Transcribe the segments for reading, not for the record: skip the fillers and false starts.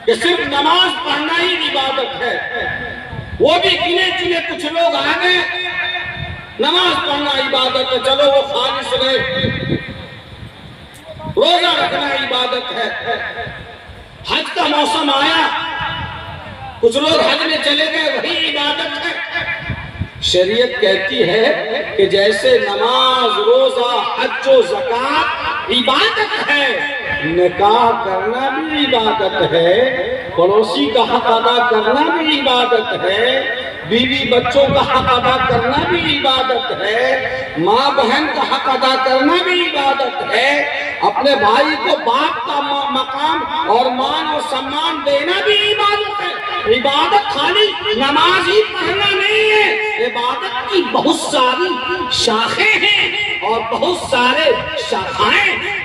कि सिर्फ नमाज पढ़ना ही इबादत है। वो भी गिने चुने कुछ लोग आ गए, नमाज पढ़ना इबादत है, चलो वो खालिस रहे, रोजा रखना इबादत है। हज का मौसम आया, कुछ लोग हज में चले गए, वही इबादत है। शरीयत कहती है कि जैसे नमाज, रोजा, हज और ज़कात इबादत है, निकाह करना भी इबादत है, पड़ोसी का हक अदा करना भी इबादत है, बीवी बच्चों का हक अदा करना भी इबादत है, माँ बहन का हक अदा करना भी इबादत है, अपने भाई को बाप का मकाम और मान और सम्मान देना भी इबादत है। इबादत खाली नमाज ही पढ़ना नहीं है, इबादत की बहुत सारी शाखें हैं और बहुत सारे शाखाएं हैं।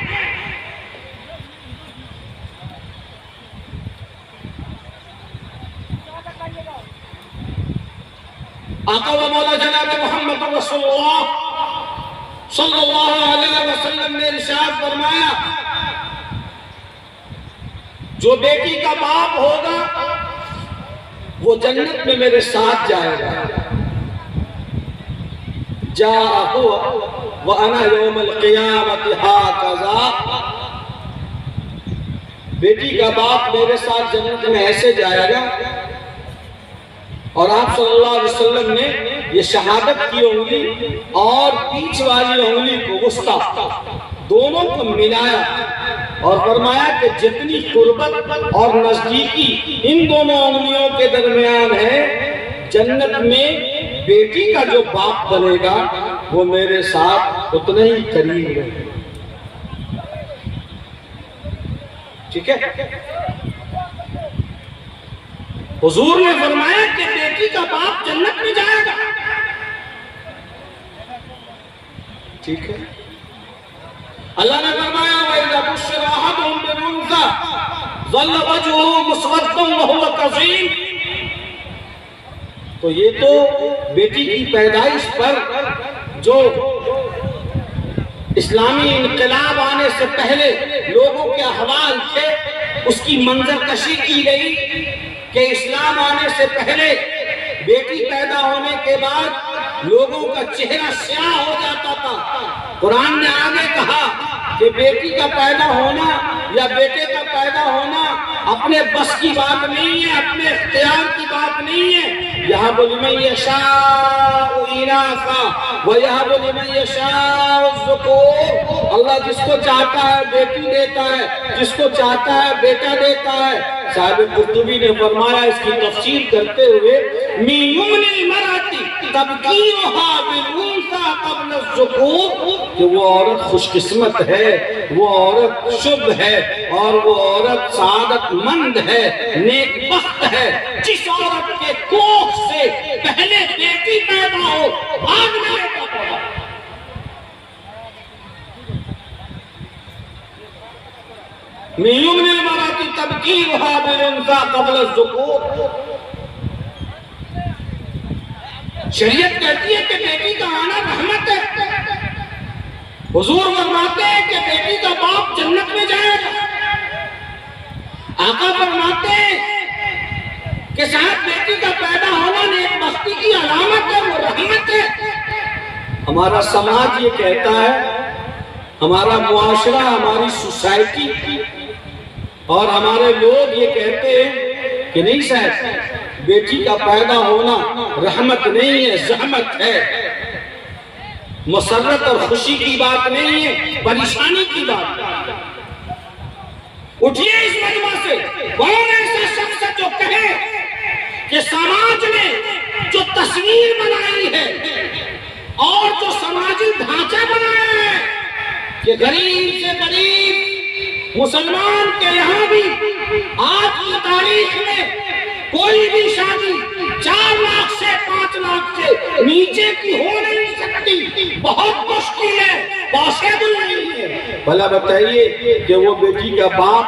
आका व मौला जनाब मोहम्मद रसूलुल्लाह सल्लल्लाहु अलैहि वसल्लम ने इरशाद फरमाया, जो बेटी का बाप होगा वो जन्नत में मेरे साथ जाएगा। जाहु व अना यौमल क़ियामति हाकज़ा, बेटी का बाप मेरे साथ जन्नत में ऐसे जाएगा। और आप सल्लल्लाहु अलैहि वसल्लम ने ये शहादत की उंगली और बीच वाली उंगली को, वुस्ता, दोनों को मिलाया और फरमाया कि जितनी कुर्बत और नजदीकी इन दोनों उंगलियों के दरमियान है, जन्नत में बेटी का जो बाप बनेगा वो मेरे साथ उतना ही करीब है। ठीक है, हुजूर ने फरमाया कि बेटी का बाप जन्नत में जाएगा। ठीक है, अल्लाह ने फरमाया वइज़ा बुश्शिरा अहदुहुम बिल-उन्सा ज़ल्ला वजहुहु मुस्वद्दन व हुवा कज़ीम। तो ये तो बेटी की पैदाइश पर जो इस्लामी इनकलाब आने से पहले लोगों के अहवाल थे, उसकी मंजरकशी की गई कि इस्लाम आने से पहले बेटी पैदा होने के बाद लोगों का चेहरा स्याह हो जाता था। कुरान ने आगे कहा कि बेटी का पैदा होना या बेटे का पैदा होना अपने बस की बात नहीं है, अपने इख्तियार की बात नहीं है। यहाँ बोली मैं यशाउ इनासा व यहाँ बोली मैं यशाउ ज़ुकूर। अल्लाह जिसको चाहता है बेटी देता है, जिसको चाहता है बेटा देता है। साहिब कुर्तुबी ने फरमाया इसकी तफसीर करते हुए, मिन युमनिल मराती तबकीरुहा बिल उन्सा क़ब्ल ज़ुकूर, कि वो औरत खुशकिस्मत है, वो औरत शुभ है और वो औरत सादतमंद है, नेकबख्त है, जिस औरत के कोख से पहले बेटी पैदा हो, बाद में बेटा पैदा हो। मिन युमनिल मराती तबकीरुहा बिल उन्सा क़ब्ल ज़ुकूर। शरीयत कहती है कि बेटी का आना रहमत है। हुजूर फरमाते हैं कि बेटी का बाप जन्नत में जाएगा। आका फरमाते हैं कि साहब बेटी का पैदा होना नेकबख्ती की अलामत है, वो रहमत है। हमारा समाज ये कहता है, हमारा मुआशरा, हमारी सोसाइटी और हमारे लोग ये कहते हैं कि नहीं साहब, बेटी का पैदा होना रहमत नहीं है, ज़हमत है, मसरत और खुशी की बात नहीं है, परेशानी की बात। उठिए इस मजमा से, कौन ऐसा शख्स है जो कहे कि समाज ने जो तस्वीर बनाई है और जो समाजी ढांचा बनाया है कि गरीब से गरीब मुसलमान के यहाँ भी आज की तारीख में कोई भी शादी 4 लाख से 5 लाख से नीचे की हो नहीं सकती, बहुत मुश्किल है, पॉसिबल नहीं है। भला बताइए कि वो बेटी का बाप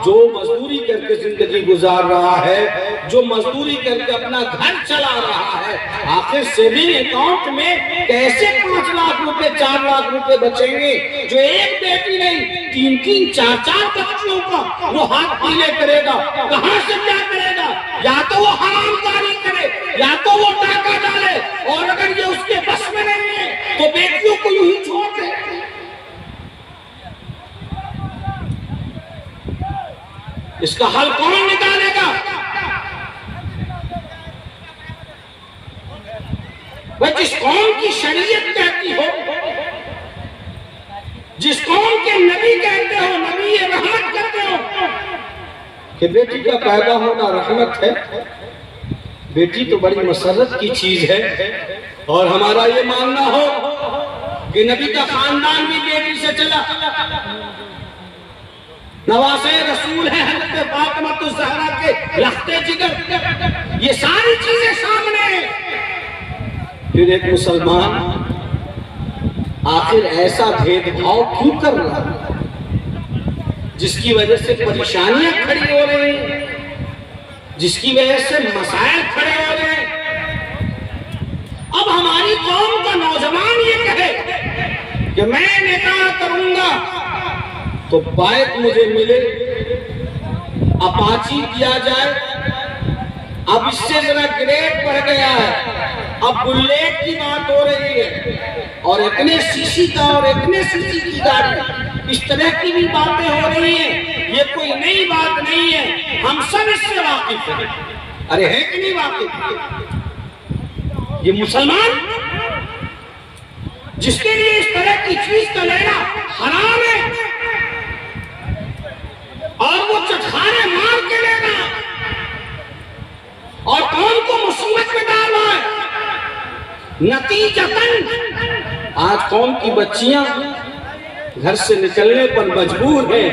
जो मजदूरी करके जिंदगी गुजार रहा है, जो मजदूरी करके अपना घर चला रहा है, आखिर सेविंग अकाउंट में कैसे 5 लाख रुपए 4 लाख रुपए बचेंगे, जो एक बेटी नहीं 3-3 4-4 बच्ची वालों का वो हाथ पीले करेगा। कहां से क्या करेगा? या तो वो हरामकारी करे, या तो वो डाका डाले, और अगर ये उसके बस में नहीं है तो बेटियों को यूं ही छोड़ दे। इसका हल कौन निकालेगा? वह जिस कौम की शरीयत कहती हो, जिस कौम के नबी कहते हो, नबी ये रहमत कहते हो कि बेटी का पैदा होना रहमत है, बेटी तो बड़ी मसरत की चीज है, और हमारा ये मानना हो कि नबी का खानदान भी बेटी से चला, नवासे रसूल है हज़रत फातिमा ज़हरा के लख्ते जिगर, ये सारी चीजें सामने हैं। फिर एक मुसलमान आखिर ऐसा भेदभाव क्यों कर रहा है जिसकी वजह से परेशानियां खड़ी हो रही हैं, जिसकी वजह से मसाइल खड़े हो रहे हैं? अब हमारी कौम का नौजवान ये कहे कि मैं निकाह करूंगा तो बाइक मुझे मिले, अपाची किया जाए, अब इससे जरा ग्रेड बढ़ गया है, अब बुलेट की बात हो रही है, और इतने सीसी का और इतने सीसी की गाड़ी, इस तरह की भी बातें हो रही हैं। ये कोई नई बात नहीं है, हम सब इससे वाकिफ हैं। अरे है कि नहीं वाकिफ? ये मुसलमान जिसके लिए इस तरह की चीज का लेना हराम है और वो चटखाने मार के लेना और कौन को मुसीबत में डालना है, नतीजतन आज कौम की बच्चियां घर से निकलने पर मजबूर है,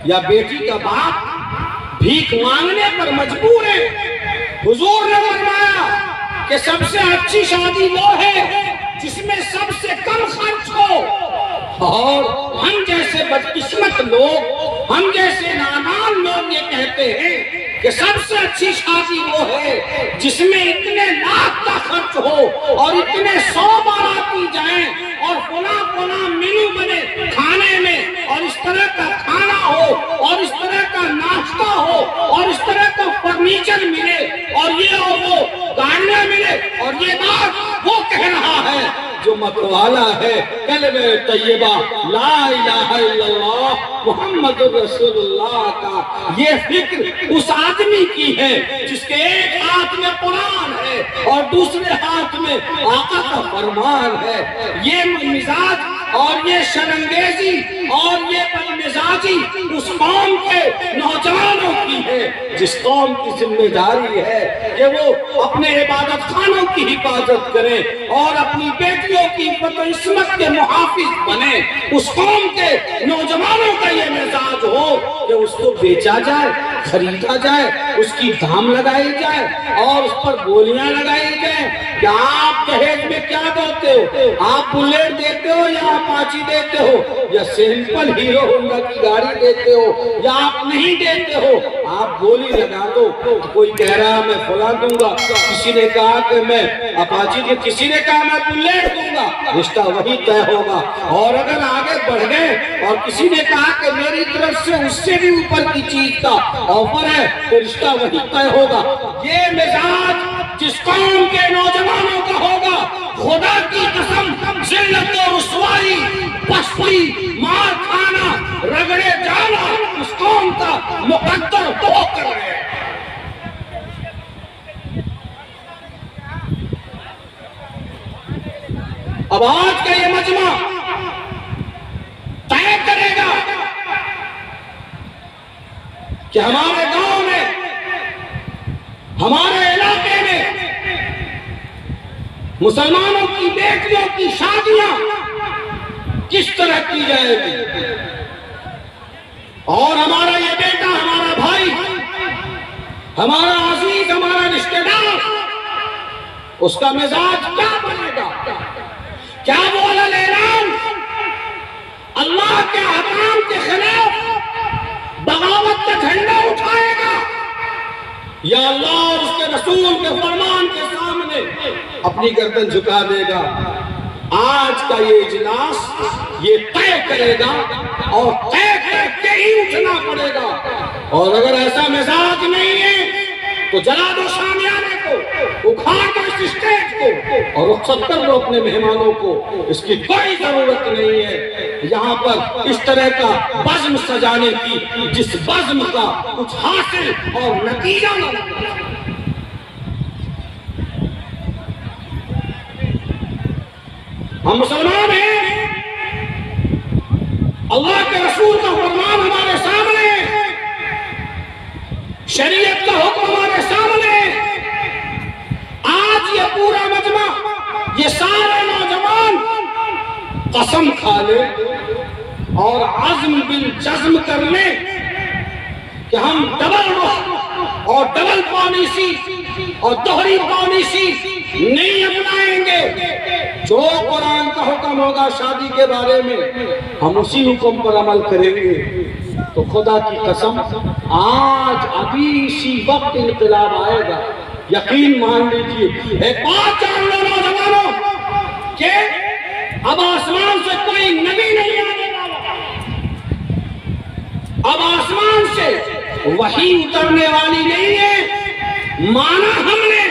या बेटी का बाप भीख मांगने पर मजबूर है। हुजूर ने फरमाया कि सबसे अच्छी शादी वो है जिसमें सबसे कम खर्च हो, और हम जैसे बदकिस्मत लोग, हम जैसे नादान लोग ये कहते हैं कि सबसे अच्छी शादी वो है जिसमें इतने लाख का खर्च हो और इतने 100 बाराती जाएं और पुना मेनू बने खाने में, और इस तरह का खाना हो और इस तरह का नाश्ता हो और इस तरह का फर्नीचर मिले और ये और वो गाड़ियां मिले, और ये बात वो कह रहा है जो मतवाला है कलमे तैयबा ला इलाहा इल्लल्लाह मुहम्मदुर रसूलुल्लाह का। ये फिक्र उस आदमी की है जिसके एक हाथ में कुरान है और दूसरे हाथ में आका का फरमान है। ये मिजाज और ये शर्मंगेजी और ये बदमिजाजी उस कौम के नौजवानों की है जिस कौम की जिम्मेदारी है कि वो अपने इबादत खानों की हिफाजत करें और अपनी बेटियों की इस्मत के मुहाफिज बने। उस कौम के नौजवानों का ये मिजाज हो कि उसको बेचा जाए, खरीदा जाए, उसकी दाम लगाई जाए और उस पर गोलियां लगाई जाए कि आप दहेज में क्या देते हो, आप बुलेट देते हो या अपाची देते हो या सिंपल हीरो होंडा की गाड़ी देते हो या आप नहीं देते हो, आप गोली लगा दो। तो कोई कह रहा है मैं फुला दूंगा, किसी ने कहा कि मैं अपाची दे, किसी ने कहा मैं बुलेट दूंगा, रिश्ता वही तय होगा। और अगर आगे बढ़ गए और किसी ने कहा कि मेरी तरफ से उससे भी ऊपर की चीज का ऑफर है तो रिश्ता वही तय होगा। ये मिजाज जिस कौम के नौजवानों का होगा, खुदा की कसम जिल्लत और रुसवाई, पस्ती, मार खाना, रगड़े जाना उस कौम का मुकद्दर तो कर रहे हैं। अब आज का ये मजमा तय करेगा कि हमारे गांव में, हमारे इलाके में मुसलमानों की बेटियों की शादियां किस तरह की जाएगी, और हमारा ये बेटा, हमारा भाई, हमारा अजीज, हमारा रिश्तेदार, उसका मिजाज क्या बनेगा? क्या वो ऐलान अल्लाह के हराम के खिलाफ बगावत का झंडा उठाएगा या अल्लाह और उसके रसूल के फरमान के सामने अपनी गर्दन झुका देगा? आज का ये इजलास ये तय करेगा और तय करके ही उठना पड़ेगा। और अगर ऐसा मिजाज नहीं है तो जला दो शामियाने को, उखाड़ दो इस स्टेज को और रुखसत कर दो अपने मेहमानों को। इसकी कोई जरूरत नहीं है यहाँ पर इस तरह का बज़्म सजाने की जिस बज़्म का कुछ हासिल और नतीजा न। हम मुसलमान हैं, अल्लाह के रसूल का फरमान हमारे सामने, शरीयत का हुक्म हमारे सामने। आज ये पूरा मजमा, ये सारे नौजवान कसम खा ले और अज़्म बिल जज़्म कर ले कि हम डबल रुख और डबल पॉलिसी और दोहरी पॉलिसी नहीं अपनाएंगे। जो कुरान का हुक्म होगा शादी के बारे में हम उसी हुक्म पर अमल करेंगे। तो खुदा की कसम आज अभी इसी वक्त इनकलाब आएगा, यकीन मान लीजिए। एक बात जान लो नौजवानों कि अब आसमान से कोई नबी नहीं आने वाला, अब आसमान से वही उतरने वाली नहीं है। माना हमने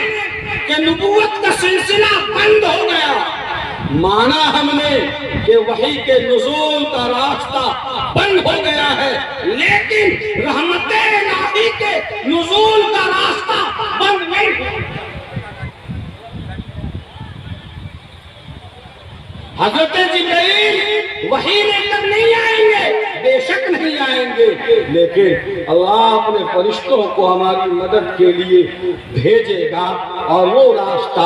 कि नबूवत का सिलसिला बंद हो गया, माना हमने कि वही के नुज़ूल का रास्ता बंद हो गया है, लेकिन रहमते इलाही के नुज़ूल का रास्ता बंद नहीं हुआ। हज़रत जिब्रील वही लेकर नहीं आएंगे, बेशक नहीं आएंगे, लेकिन अल्लाह अपने फरिश्तों को हमारी मदद के लिए भेजेगा और वो रास्ता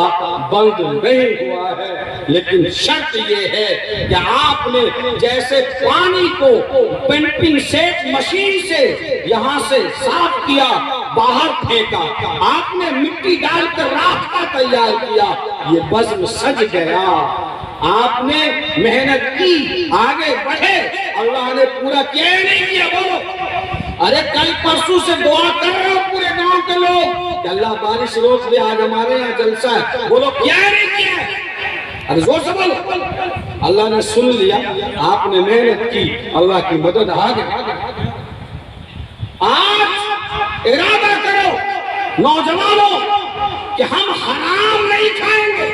बंद नहीं हुआ है। लेकिन शर्त ये है कि आपने जैसे पानी को पंपिंग सेट मशीन से यहाँ से साफ किया, बाहर फेंका, आपने मिट्टी डालकर रास्ता तैयार किया, ये बज़्म सज गया। आपने मेहनत की, आगे बढ़े, अल्लाह ने पूरा किया नहीं किया। बोलो, अरे कल परसों से दुआ कर रहे हो पूरे गांव के लोग कि अल्लाह बारिश रोक दे, आज हमारे यहाँ जलसा है। बोलो क्या नहीं किया? अरे जोर से बोलो। अल्लाह ने सुन लिया, आपने मेहनत की, अल्लाह की मदद आ गई। आज इरादा करो नौजवानों कि हम हराम नहीं खाएंगे,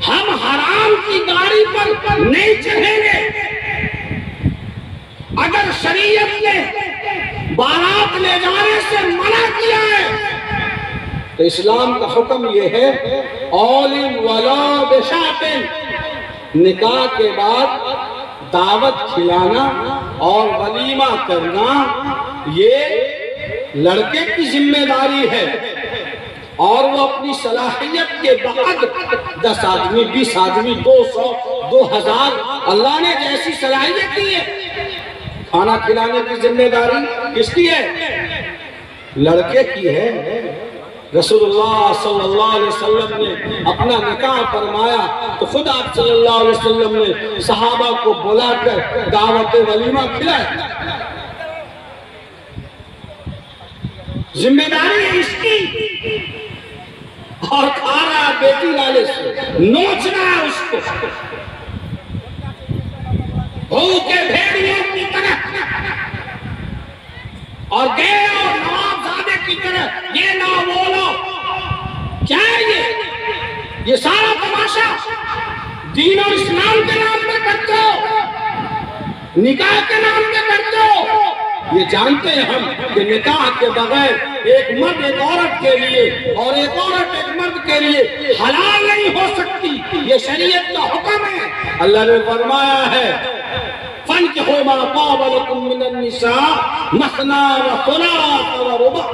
हम हराम की गाड़ी पर नहीं चढ़ेंगे। अगर शरीयत ने बारात ले जाने से मना किया है तो इस्लाम का हुक्म यह है, औलिन वला बिशातिन, निकाह के बाद दावत खिलाना और वलीमा करना ये लड़के की जिम्मेदारी है। और वो अपनी सलाहियत के बाद 10 आदमी, 20 आदमी, 200, 2000, अल्लाह ने जैसी सलाहियत दी है, खाना खिलाने की जिम्मेदारी किसकी है? लड़के की है। रसूलुल्लाह सल्लल्लाहु अलैहि वसल्लम ने अपना निकाह फरमाया तो खुद आप सल्लल्लाहु अलैहि वसल्लम ने सहाबा को बुलाकर दावत वलीमा खिलाया। जिम्मेदारी है इसकी। और खा रहा है बेटी वाले से, नोच रहा है उसको भूखे भेड़ियों की तरह, और गए और नवाबजादे की तरह ये ना बोलो। क्या है ये सारा तमाशा दीन और इस्लाम के नाम पे करते हो, निकाह के नाम पे करते हो। ये जानते हैं हम कि निकाह के बगैर एक मर्द एक औरत के लिए और एक औरत एक मर्द के लिए हलाल नहीं हो सकती, ये शरीयत का हुक्म है। अल्लाह ने फरमाया है, फन्किहू मा ताब लकुम मिनन निसा मसना व सुलास व रुबा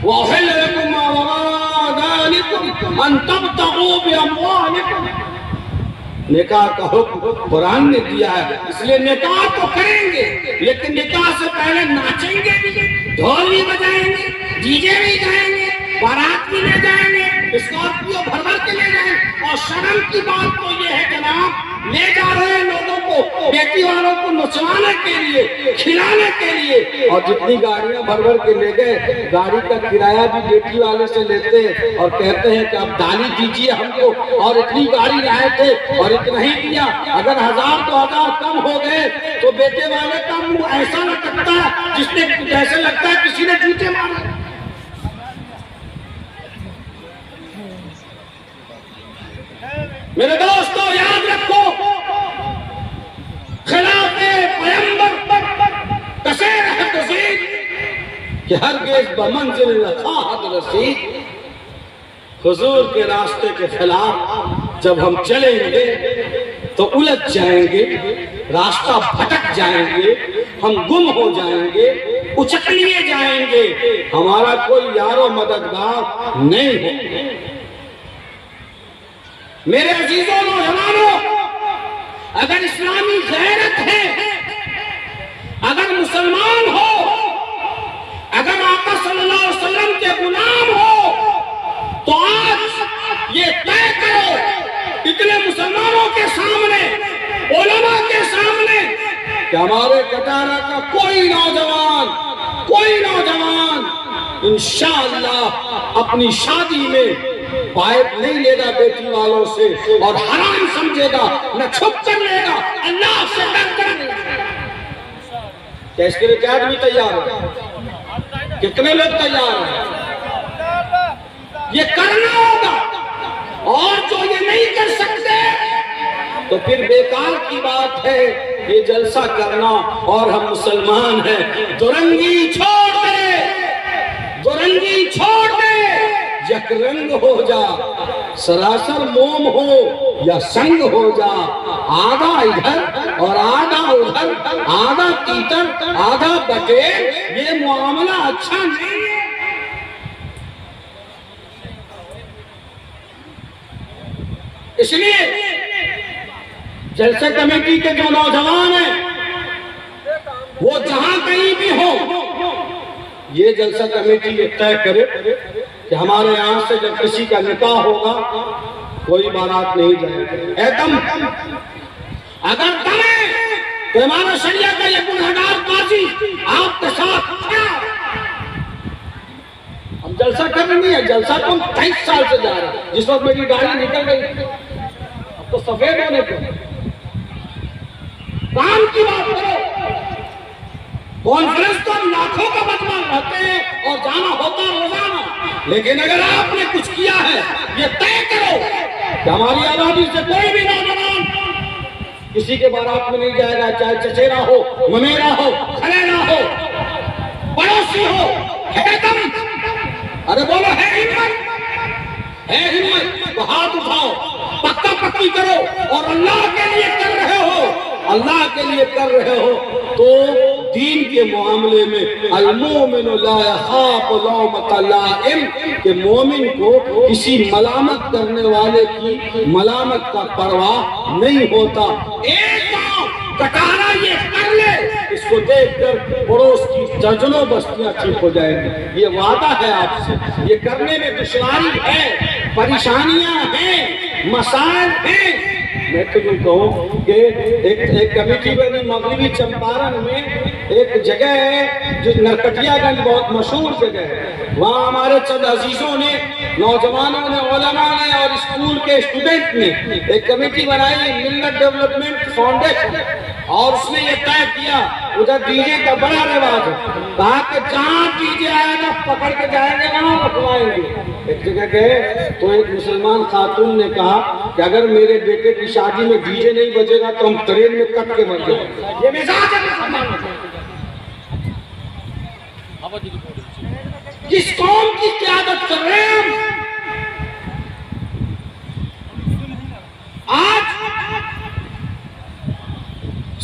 व उहिल्ल लकुम मा वरा ज़ालिकुम अन तब्तगू बि अमवालिकुम। निकाह का हुक्म कुरान ने दिया है, इसलिए निकाह तो करेंगे, लेकिन निकाह से पहले नाचेंगे भी, ढोल भी बजाएंगे, डीजे भी जाएंगे, बारात भी ले जाएंगे, स्कॉर्पियो भर भर के ले जाएंगे। और शर्म की बात तो ये है जनाब, ले जा रहे हैं लोगों को, बेटी वालों को पहुंचवाने के लिए, खिलाने के लिए। और जितनी गाड़ियां भर भर के ले गए, गाड़ी का किराया भी बेटी वाले से लेते हैं और कहते हैं कि आप दानी दीजिए हमको, और इतनी गाड़ी लाए थे और इतना ही दिया। अगर 1000-2000 कम हो गए तो बेटे वाले का मुंह ऐसा लटकता है जिसने जैसे लगता है किसी ने जूते मारे। मेरे दोस्तों याद रखो, खिलाफे पैगंबर कसेर है तज़ीद कि हरगिज़ बमंज़िल लखात रसीद। हुजूर के रास्ते के खिलाफ जब हम चलेंगे तो उलझ जाएंगे, रास्ता भटक जाएंगे, हम गुम हो जाएंगे, उचक लिए जाएंगे, हमारा कोई यारो मददगार नहीं है। मेरे अजीजों नौजवानों, अगर इस्लामी गैरत है, अगर मुसलमान हो, अगर आका सल्लल्लाहु अलैहि वसल्लम के गुलाम हो, तो आज ये तय करो इतने मुसलमानों के सामने, उलमा के सामने, कि हमारे कटारा का कोई नौजवान इंशाअल्लाह अपनी शादी में पाइप नहीं लेगा बेटी वालों से और हराम समझेगा, न छुप कर लेगा, अल्लाह से डर कर। क्या इसके लिए क्या आदमी तैयार है? कितने लोग तैयार हैं? ये करना होगा, और जो ये नहीं कर सकते तो फिर बेकार की बात है ये जलसा करना। और हम मुसलमान हैं, दुरंगी छोड़ दे, दुरंगी छोड़ दे, यकरंग हो जा, सरासर मोम हो या संग हो जा, आधा इधर और आधा उधर, आधा तीतर आधा बटे, ये मामला अच्छा नहीं है। इसलिए जलसा कमेटी के जो नौजवान हैं वो जहां कहीं भी हो, ये जलसा कमेटी ये तय करे कि हमारे यहाँ से जब किसी का निकाह होगा कोई बारात नहीं जाएगी। एकदम अगर कहें तो हमारा शरिया का ये गुनहगार काजी आपके साथ हम जलसा कर रहे हैं। जलसा तो हम 23 साल से जा रहे हैं। जिस वक्त मेरी गाड़ी निकल गई अब तो सफेद होने को काम की बात करो। कॉन्फ्रेंस तो लाखों का बदमाश रहते हैं और जाना होता रोजाना, लेकिन अगर आपने कुछ किया है ये तय करो कि हमारी आबादी से कोई भी नौजवान किसी के बारात में नहीं जाएगा, चाहे चचेरा हो, ममेरा हो, खलेरा हो, पड़ोसी हो। है दम? अरे बोलो है हिम्मत? है हिम्मत तो हाथ उठाओ, पक्का पक्की करो, और अल्लाह के लिए कर रहे हो, अल्लाह के लिए कर रहे हो तो दीन के मामले में अल-मोमिनु ला यखाफु लौमता लाइम के मोमिन को किसी मलामत करने वाले की मलामत का परवाह नहीं होता। एक कटारा ये कर ले, इसको देखकर पड़ोस की दर्जनों बस्तियां ठीक हो जाएंगी। ये वादा है आपसे। ये करने में दुश्वारी है, परेशानियां हैं, मसाइल हैं। मैं तो यूँ कहूँ कि एक कमेटी बनी मगरबी चंपारण में, एक जगह है जो नरकटियागंज बहुत मशहूर जगह है। वहाँ हमारे चंद अजीजों ने, नौजवानों ने, उलमा ने और स्कूल के स्टूडेंट ने एक कमेटी बनाई, मिल्लत डेवलपमेंट फाउंडेशन, और उसने ये तय किया उधर डीजे का बड़ा रिवाज है। कहा कि जहाँ डीजे आएगा पकड़ के जाएंगे, वहाँ रखवाएंगे। एक जगह गए तो एक मुसलमान खातून ने कहा कि अगर मेरे बेटे की शादी में डीजे नहीं बजेगा तो हम ट्रेन में कट के मर जाएंगे। ये मिजाज है। किस कौम की क़यादत कर रहे हैं हम? आज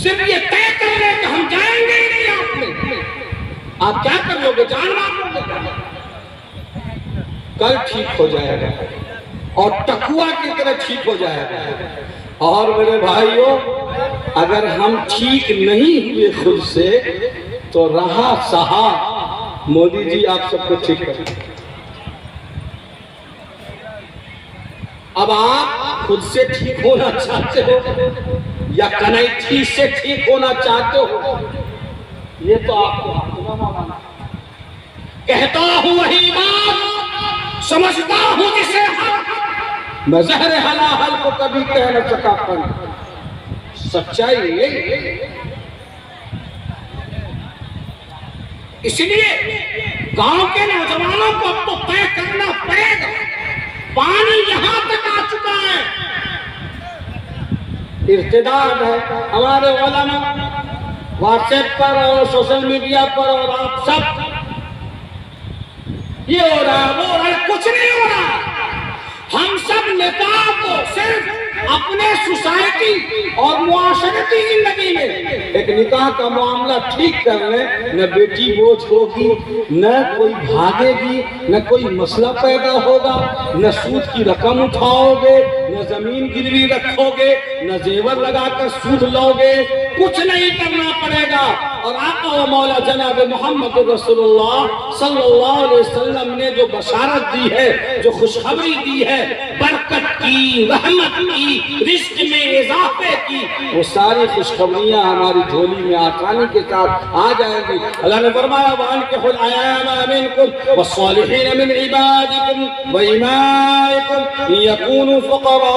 सिर्फ ये तय कर रहे कि हम जाएंगे ही नहीं। आपने आप क्या कर लोगे? जान मार लोगे। कल ठीक हो जाएगा और टकुआ की तरह ठीक हो जाएगा। और मेरे भाइयों, अगर हम ठीक नहीं हुए खुद से तो रहा सहा मोदी जी आप सबको ठीक कर। अब आप खुद से ठीक होना चाहते हो या कनैठी से ठीक होना चाहते हो, ये तो आपको मौलाना कहता हूं वही बात, समझता हूं जिसे मैं ज़हर हलाहल को कभी कह न सका, पर सच्चाई यही। इसलिए गांव के नौजवानों को अब तो तय करना पड़ेगा, पानी यहां तक आ चुका है, इर्तिदाद है। हमारे उलमा व्हाट्सएप पर और सोशल मीडिया पर और आप सब ये हो रहा है वो हो रहा है, कुछ नहीं हो रहा। हम सब निकाह को सिर्फ अपने सोसाइटी और मुआशरती जिंदगी में एक निकाह का मामला ठीक कर ले, न बेटी बोझ होगी, न कोई भागेगी, न कोई मसला पैदा होगा, न सूद की रकम उठाओगे, न जमीन गिरवी रखोगे, न जेवर लगाकर सूद लोगे, कुछ नहीं करना पड़ेगा। और आका व मौला जनाब मोहम्मद रसूलुल्लाह सल्लल्लाहु अलैहि वसल्लम ने जो बशारत दी है, जो खुशखबरी दी है, बरकत की, रहमत की, रिज़्क़ में इजाफे की, वो सारी खुशखबरियां हमारी झोली में आसानी के साथ आ जाएंगी। अल्लाह ने फरमाया वान के खुद आयामा मिनकुम वस्सालिहीन मिन इबादिकुम व इमाइकुम यकूनु फुकरा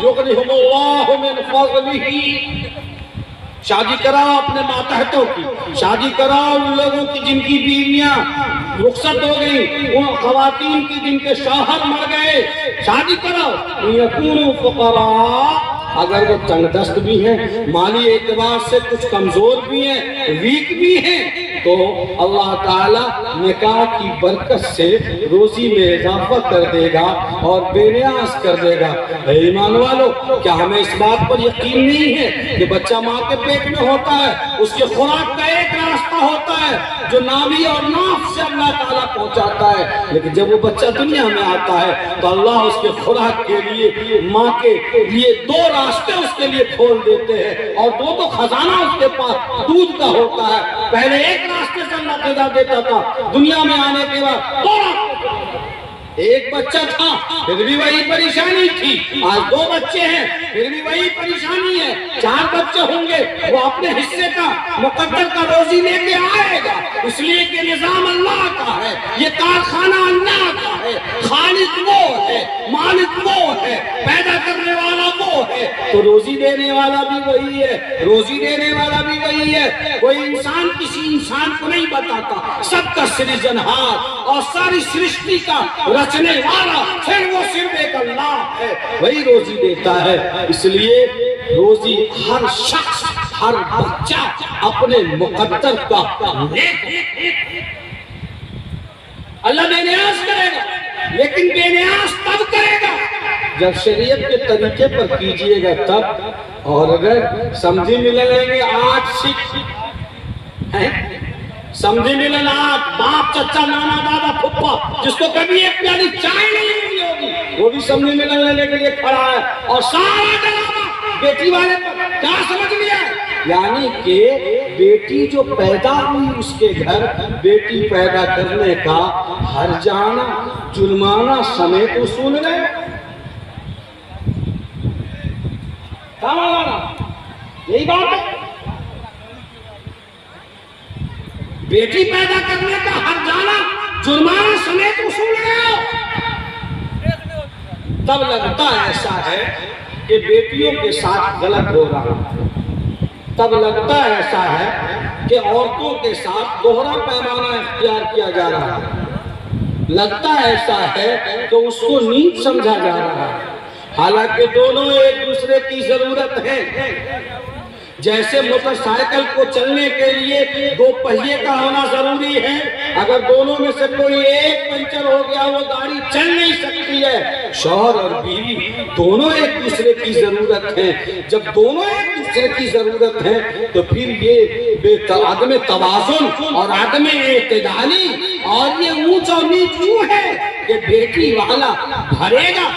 युगनिहुमुल्लाहु मिन फज़लिही। शादी कराओ अपने मातहतों की, शादी कराओ उन लोगों की जिनकी बीवियां रुखसत हो गई, उन खवातीन की जिनके शौहर मर गए, शादी कराओ। यकूनु फुकरा, अगर वो तंगदस्त भी हैं, माली एतबार से कुछ कमजोर भी हैं, वीक भी हैं, तो अल्लाह ताला निकाह की बरकत से रोजी में इजाफा कर देगा और बेनियाज कर देगा। ईमान वालों, क्या हमें इस बात पर यकीन नहीं है कि बच्चा माँ के पेट में होता है, उसके खुराक का एक रास्ता होता है जो नाभि और नाफ से अल्लाह ताला पहुंचाता है, लेकिन जब वो बच्चा दुनिया में आता है तो अल्लाह उसके खुराक के लिए, माँ के लिए दो रास्ते उसके लिए खोल देते हैं, और दो खजाना उसके पास दूध का होता है। पहले एक रास्ते से अल्लाह पैदा देता था, दुनिया में आने के बाद दो रास्ते, एक बच्चा था फिर भी वही परेशानी थी, आज दो बच्चे हैं फिर भी वही परेशानी है, चार बच्चे होंगे वो अपने हिस्से का मुकद्दर का रोजी लेके आएगा, इसलिए कि निजाम अल्लाह का है, ये कारखाना अल्लाह का है, खालिक वो है, मालिक वो है, पैदा करने वाला वो है, तो रोजी देने वाला भी वही है, रोजी देने वाला भी वही है। कोई इंसान किसी इंसान को नहीं बताता, सबका सृजनहार और सारी सृष्टि का रचने वाला फिर वो सिर्फ एक अल्लाह है, वही रोजी देता है। इसलिए रोजी हर शख्स, हर बच्चा अपने मुकद्दर का अल्लाह बेनियाज करेगा, लेकिन बेनियाज तब करेगा जब शरीयत के तरीके पर कीजिएगा तब। और अगर समझी मिलन लेंगे आठ सिख हैं, समझी मिलन आठ, बाप चचा नाना दादा फुप्पा, जिसको कभी एक प्याली चाय नहीं मिली होगी वो भी समझी मिलन लेने के लिए खड़ा है, और सारा ड्रामा बेटी वाले क्या समझ लिया, यानी कि बेटी जो पैदा हुई उसके घर बेटी पैदा करने का हर्जाना जुर्माना समेत वसूल रहे। यही बात है, बेटी पैदा करने का हर्जाना जुर्माना समेत वसूल रहे हो। तब लगता ऐसा है कि बेटियों के साथ गलत हो रहा है, तब लगता ऐसा है कि औरतों के साथ दोहरा पैमाना इख्तियार किया जा रहा है, लगता ऐसा है कि उसको नीच समझा जा रहा है, हालांकि दोनों एक दूसरे की जरूरत है। जैसे मोटरसाइकिल को चलने के लिए दो पहिए का होना जरूरी है, अगर दोनों में से कोई एक पंचर हो गया वो गाड़ी चल नहीं सकती है। शौहर और बीवी दोनों एक दूसरे की जरूरत है, जब दोनों एक दूसरे की जरूरत है तो फिर ये आदम तवाज़ुन और आदम इत्तेदाली, और ये ऊंच और नीच क्यों है कि बेटी वाला भरेगा,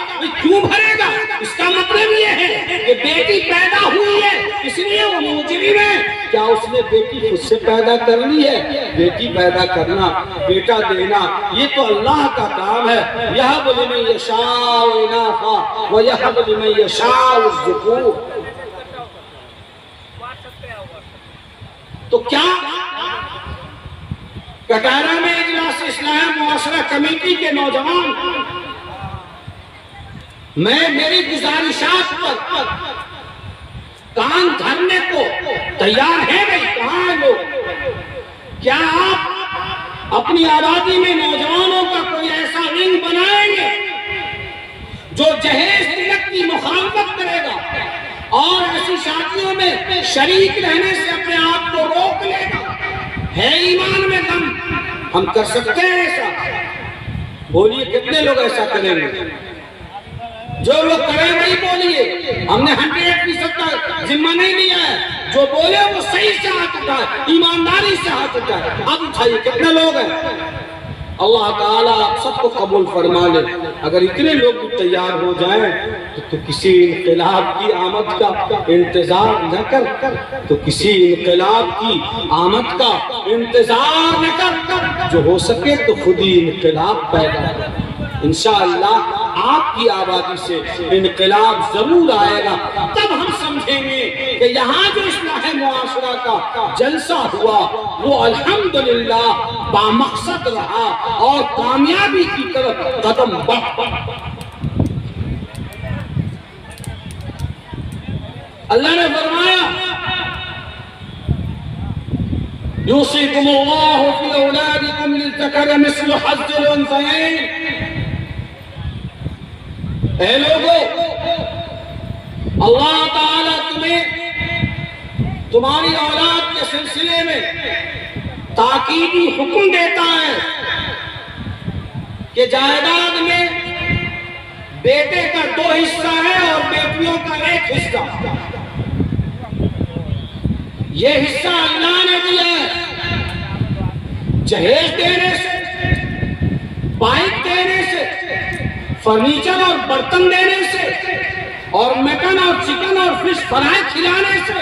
क्यों भरेगा, इसका मतलब ये है कि बेटी पैदा हुई है इसलिए वो मुजरिम है। क्या उसने बेटी खुद से पैदा कर ली है? बेटी पैदा करना, बेटा देना, ये तो अल्लाह का काम है। यहब लिमन यशाउ इनासा व यहब लिमन यशाउ ज़ुकूर, तो क्या कटारा में इजलास इस्लाह मुआशरा कमेटी के नौजवान मेरी गुजारिशात पर कान धरने को तैयार है भाई? कहां है लोग? क्या आप अपनी आबादी में नौजवानों का कोई ऐसा विंग बनाएंगे जो जहेज तिलक की मुखालफत करेगा और ऐसी शादियों में शरीक रहने से अपने आप को रोक लेगा? है ईमान में दम? हम कर सकते हैं ऐसा? बोलिए कितने लोग ऐसा करेंगे? जो लोग करें वही बोलिए। हमने 100% का जिम्मा नहीं लिया है। जो बोले वो सही से हाथ उठाए, ईमानदारी से हाथ उठाए। अब उठाइए, कितने लोग हैं? अल्लाह ताला आप सबको कबूल फरमा ले। अगर इतने लोग भी तैयार हो जाएं तो किसी इनकलाब की आमद का इंतजार न कर, तो किसी इनकलाब की आमद का इंतजार न कर। जो हो सके तो खुद ही इनकलाब पैदा कर। इंशाअल्लाह आपकी आबादी से इनकलाब जरूर आएगा। तब हम समझेंगे कि यहाँ जो इस्लाह मुआशरा का जलसा हुआ वो अल्हम्दुलिल्लाह बामकसद रहा और कामयाबी की तरफ कदम बढ़। अल्लाह ने फरमाया यूसिकुमुल्लाहु फी औलादिकुम लिज़्ज़करि मिस्लु हज़्ज़िल उन्सयैन। ऐ लोगों, अल्लाह ताला तुम्हें तुम्हारी औलाद के सिलसिले में ताकीदी हुक्म देता है कि जायदाद में बेटे का 2 हिस्सा है और बेटियों का 1 हिस्सा। ये हिस्सा अल्लाह ने दिया है। जहेज देने से, बाइक देने से, फर्नीचर और बर्तन देने से और मटन और चिकन और फिश फ्राई खिलाने से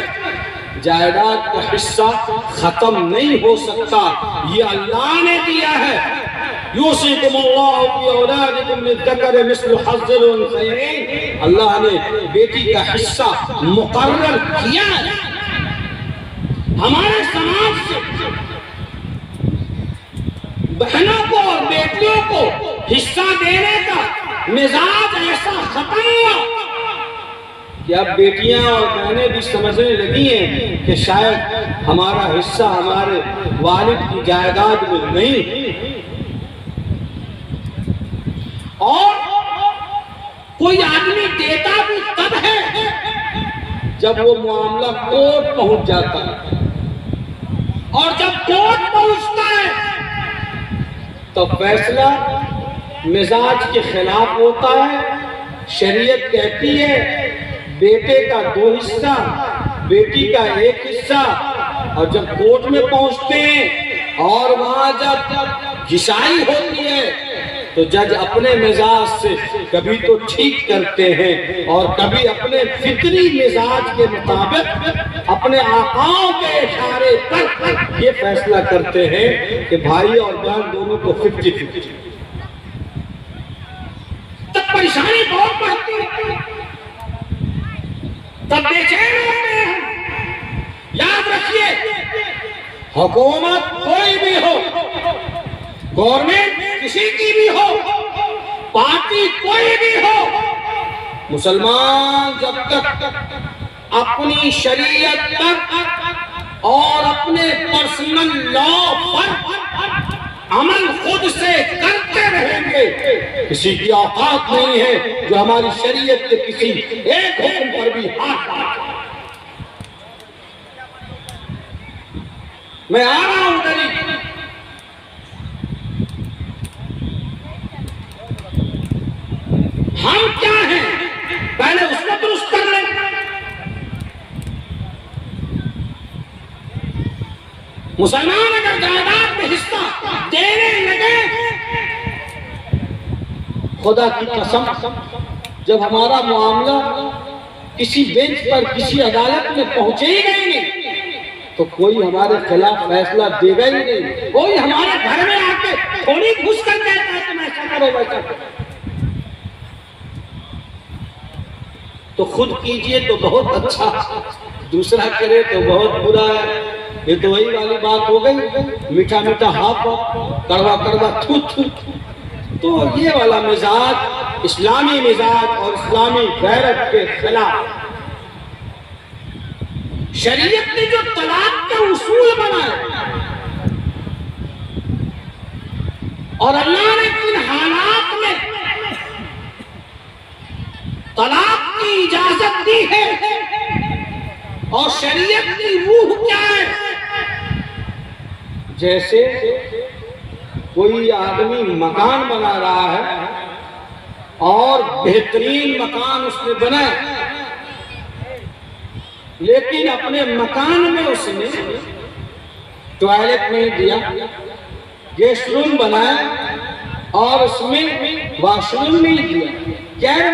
जायदाद का हिस्सा खत्म नहीं हो सकता। ये अल्लाह ने दिया है। यूसिकुमुल्लाहु फी औलादिकुम लिज़्ज़करि मिस्लु हज़्ज़िल उन्सयैन। अल्लाह ने बेटी का हिस्सा मुकर्रर किया है। हमारे समाज से बहनों को और बेटियों को हिस्सा देने का मिजाज ऐसा खत्म हुआ कि अब बेटियां और बहनें भी समझने लगी हैं कि शायद हमारा हिस्सा हमारे वालिद की जायदाद में नहीं। और कोई आदमी देता भी तब है जब वो मामला कोर्ट पहुंच जाता है, और जब कोर्ट पहुंचता है तो फैसला मिजाज के खिलाफ होता है। शरीयत कहती है बेटे का 2 हिस्सा, बेटी का 1 हिस्सा। और जब कोर्ट में पहुंचते हैं और वहां जब घिसाई होती है तो जज अपने मिजाज से कभी तो ठीक करते हैं और कभी अपने फितरी मिजाज के मुताबिक अपने आकाओं के इशारे पर ये फैसला करते हैं कि भाई और बहन दोनों को 50-50। तब परेशानी बहुत बढ़ती है, तब बेचैन होते हैं। याद रखिए, हुकूमत कोई भी हो, गवर्नमेंट किसी की भी हो, पार्टी कोई भी हो, मुसलमान जब तक अपनी शरीयत पर और अपने पर्सनल लॉ पर अमल खुद से करते रहेंगे, किसी की औकात नहीं है जो हमारी शरीयत के किसी एक हुक्म पर भी हाथ डाले। मैं आ रहा हूं गरीब, हम क्या हैं पहले उसको दुरुस्त कर लें। मुसलमान अगर जायदाद में हिस्सा देने लगे, खुदा की कसम जब हमारा मामला किसी बेंच पर किसी अदालत में पहुंचे ही नहीं तो कोई हमारे खिलाफ फैसला देगा ही नहीं। कोई हमारे घर में आके थोड़ी घुस कर कहता है तुम ऐसा करो वैसा करो, तो खुद कीजिए तो बहुत अच्छा। दूसरा करे तो बहुत बुरा है। ये तो वही वाली बात हो गई, मीठा मीठा हाफ, कड़वा कड़वा थू थू। तो ये वाला मिजाज इस्लामी मिजाज और इस्लामी गैरत के खिलाफ। शरीयत ने जो तलाक के उसूल बनाए और अल्लाह ने किन हालात में तलाक की इजाजत दी है और शरीयत की रूह क्या है। जैसे कोई आदमी मकान बना रहा है और बेहतरीन मकान उसने बनाया, लेकिन अपने मकान में उसने टॉयलेट नहीं दिया, गेस्ट रूम बनाया और उसमें वॉशरूम नहीं दिया। क्या है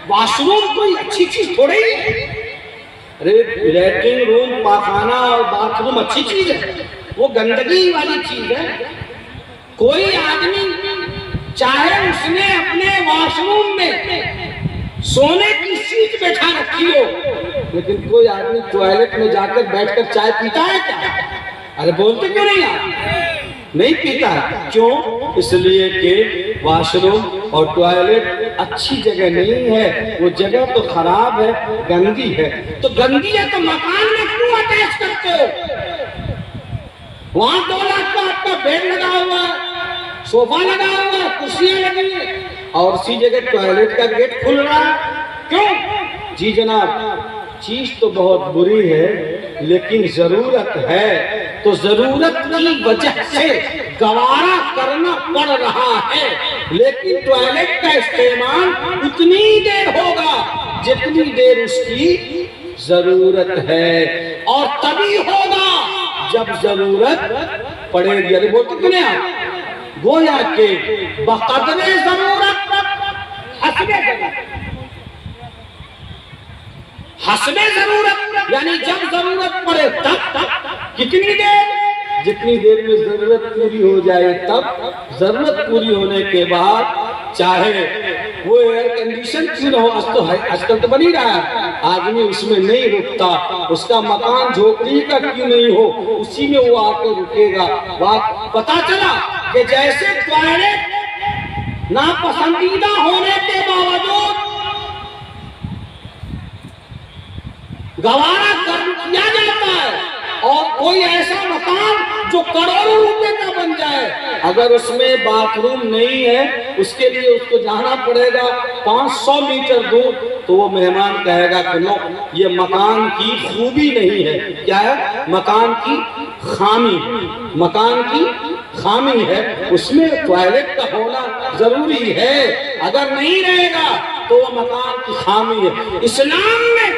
वॉशरूम कोई अच्छी चीज थोड़ी है। अरे लैट्रिन रूम, पाखाना और बाथरूम अच्छी चीज है, वो गंदगी वाली चीज है। कोई आदमी चाहे उसने अपने वॉशरूम में सोने की सीट बैठा रखी हो, लेकिन कोई आदमी टॉयलेट में जाकर बैठकर चाय पीता है क्या? अरे बोलते क्यों नहीं आप? नहीं पीता है। क्यों? इसलिए कि वॉशरूम और टॉयलेट अच्छी जगह नहीं है, वो जगह तो खराब है, गंदी है। तो गंदी है तो मकान में क्यों अटैच करते हो? वहां 2 लाख का आपका बेड लगा हुआ है, सोफा लगा हुआ है, कुर्सियां लगी है और उसी जगह टॉयलेट का गेट खुल रहा है। क्यों? जी जनाब, चीज तो बहुत बुरी है लेकिन जरूरत है, तो जरूरत की वजह से गवारा करना पड़ रहा है। लेकिन टॉयलेट का इस्तेमाल उतनी देर होगा जितनी देर उसकी जरूरत है, और तभी होगा जब जरूरत पड़ेगी। अरे बोलते क्यों नहीं आप? गोया के बकदरे जरूरत हसबे हसबे जरूरत, यानी जब जरूरत पड़े तब। कितनी देर? जितनी देर में जरूरत पूरी हो जाए तब। जरूरत पूरी होने के बाद चाहे वो एयर कंडीशन क्यों न हो, आजकल तो बन ही रहा है, आदमी उसमें नहीं रुकता। उसका मकान झोपड़ी का क्यों नहीं हो, उसी में वो आकर रुकेगा। बात पता चला कि जैसे टॉयलेट नापसंदीदा होने के बावजूद गवारा किया जाता है, और कोई ऐसा मकान जो करोड़ों रुपए का बन जाए, अगर उसमें बाथरूम नहीं है, उसके लिए उसको जाना पड़ेगा 500 मीटर दूर, तो वो मेहमान कहेगा कि नो, ये मकान की खूबी नहीं है। क्या है? मकान की खामी, मकान की खामी है, उसमें टॉयलेट का होना जरूरी है। अगर नहीं रहेगा तो वो मकान की खामी है। इस्लाम में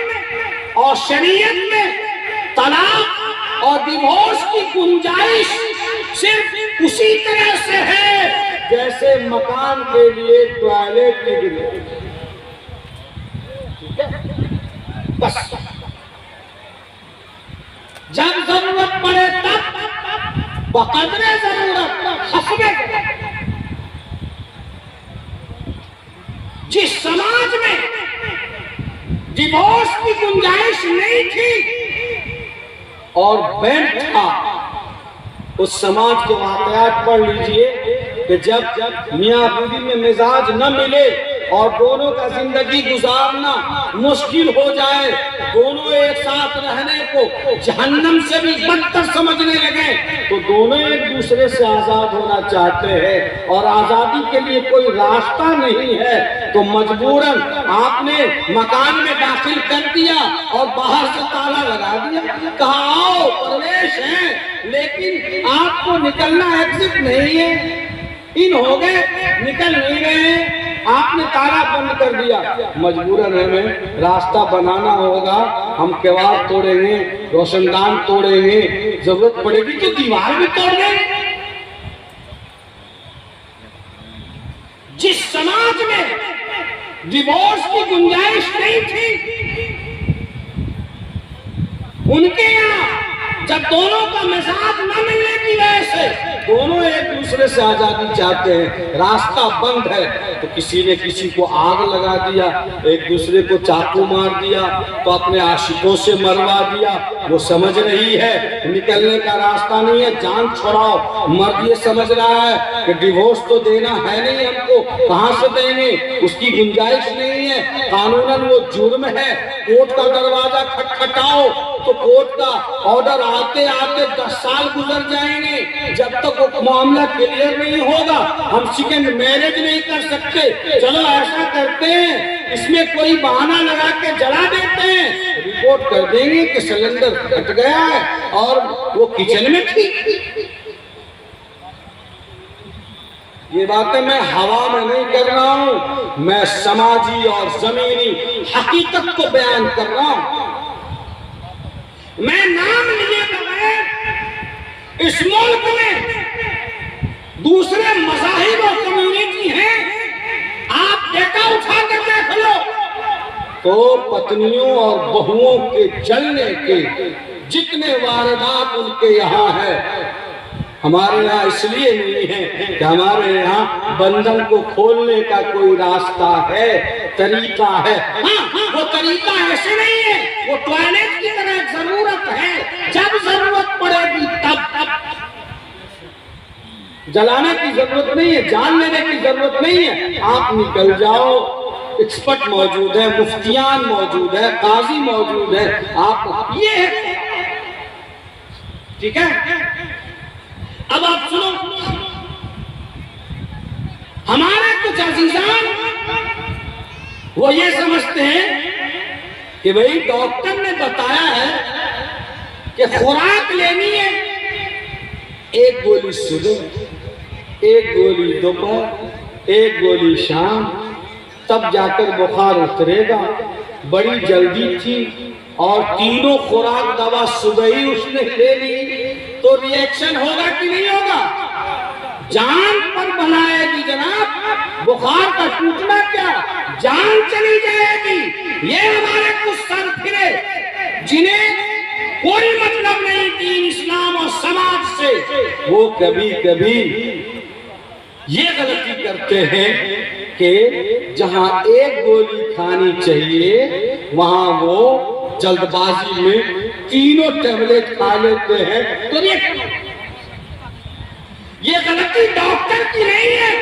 और शरीयत में तलाक और डिवोर्स की गुंजाइश सिर्फ उसी तरह से है जैसे मकान के लिए टॉयलेट की गुंजाइश। बस जब जरूरत पड़े तब, बकदरे जरूरत हसबे। जिस समाज में डिवोर्स की गुंजाइश नहीं थी और बैंक था, उस समाज के वाकयात पढ़ लीजिए कि जब मियाँ बीवी में मिजाज न मिले और दोनों का जिंदगी गुजारना मुश्किल हो जाए, दोनों एक साथ रहने को जहन्नम से भी बदतर समझने लगे, तो दोनों एक दूसरे से आजाद होना चाहते हैं और आजादी के लिए कोई रास्ता नहीं है, तो मजबूरन आपने मकान में दाखिल कर दिया और बाहर से ताला लगा दिया, कहा आओ प्रवेश है, लेकिन आपको निकलना एग्जिट नहीं है। इन हो गए, निकल नहीं रहे, आपने ताला बंद कर दिया, मजबूरन हमें रास्ता बनाना होगा। हम किवाड़ तोड़ेंगे, रोशनदान तोड़ेंगे, जरूरत पड़ेगी तो दीवार भी तोड़ देंगे। जिस समाज में डिवोर्स की गुंजाइश नहीं थी, उनके यहाँ जब दोनों का मिजाज न मिलने की वजह से दोनों एक दूसरे से आजादी चाहते हैं, रास्ता बंद है तो किसी ने किसी को आग लगा दिया, एक दूसरे को चाकू मार दिया, तो अपने आशिकों से मरवा दिया। वो समझ रही है निकलने का रास्ता नहीं है, जान छुड़ाओ। मर्द ये समझ रहा है कि डिवोर्स तो देना है नहीं हमको, कहां से देंगे, उसकी गुंजाइश नहीं है, कानूनन वो जुर्म है। कोर्ट का दरवाजा खटखटाओ तो कोर्ट का ऑर्डर आते आते 10 साल गुजर जाएंगे, जब तक वो मामला क्लियर नहीं होगा हम सेकंड मैरिज नहीं कर सकते। चलो ऐसा करते हैं, इसमें कोई बहाना लगा के जला देते हैं, रिपोर्ट कर देंगे कि सिलेंडर फट गया है और वो किचन में थी। ये बातें मैं हवा में नहीं कर रहा हूं, मैं समाजी और जमीनी हकीकत को बयान कर रहा हूं। मैं नाम लिए बगैर इस मुल्क में दूसरे मज़ाहिब और कम्युनिटी हैं, आप डेटा उठा कर देख लो तो पत्नियों और बहुओं के जलने के जितने वारदात उनके यहाँ है, हमारे यहाँ इसलिए नहीं है कि हमारे यहाँ बंधन को खोलने का कोई रास्ता है, तरीका है। हाँ, वो तरीका ऐसे नहीं है, वो टॉयलेट की तरह जरूरत है, जब जरूरत पड़ेगी तब जलाने की जरूरत नहीं है, जान लेने की जरूरत नहीं है। आप निकल जाओ, एक्सपर्ट मौजूद है, मुफ्तियान मौजूद है, काजी मौजूद है, आप ये है, ठीक है। अब आप सुनो, हमारे कुछ अजीजान वो ये समझते हैं कि भाई डॉक्टर ने बताया है कि खुराक लेनी है, एक गोली सुबह, एक गोली दोपहर, एक गोली शाम, तब जाकर बुखार उतरेगा। बड़ी जल्दी थी और तीनों खुराक दवा सुबह ही उसने ले ली, तो रिएक्शन होगा कि नहीं होगा? जान पर बनाएगी जनाब, बुखार का टूटना क्या, जान चली जाएगी। ये हमारे कुछ सर फिरे जिन्हें कोई मतलब नहीं दीन इस्लाम और समाज से, वो कभी कभी ये गलती करते हैं कि जहां एक गोली खानी चाहिए वहां वो जल्दबाजी में तीनों टैबलेट खा लेते हैं। तो ये गलती डॉक्टर की नहीं है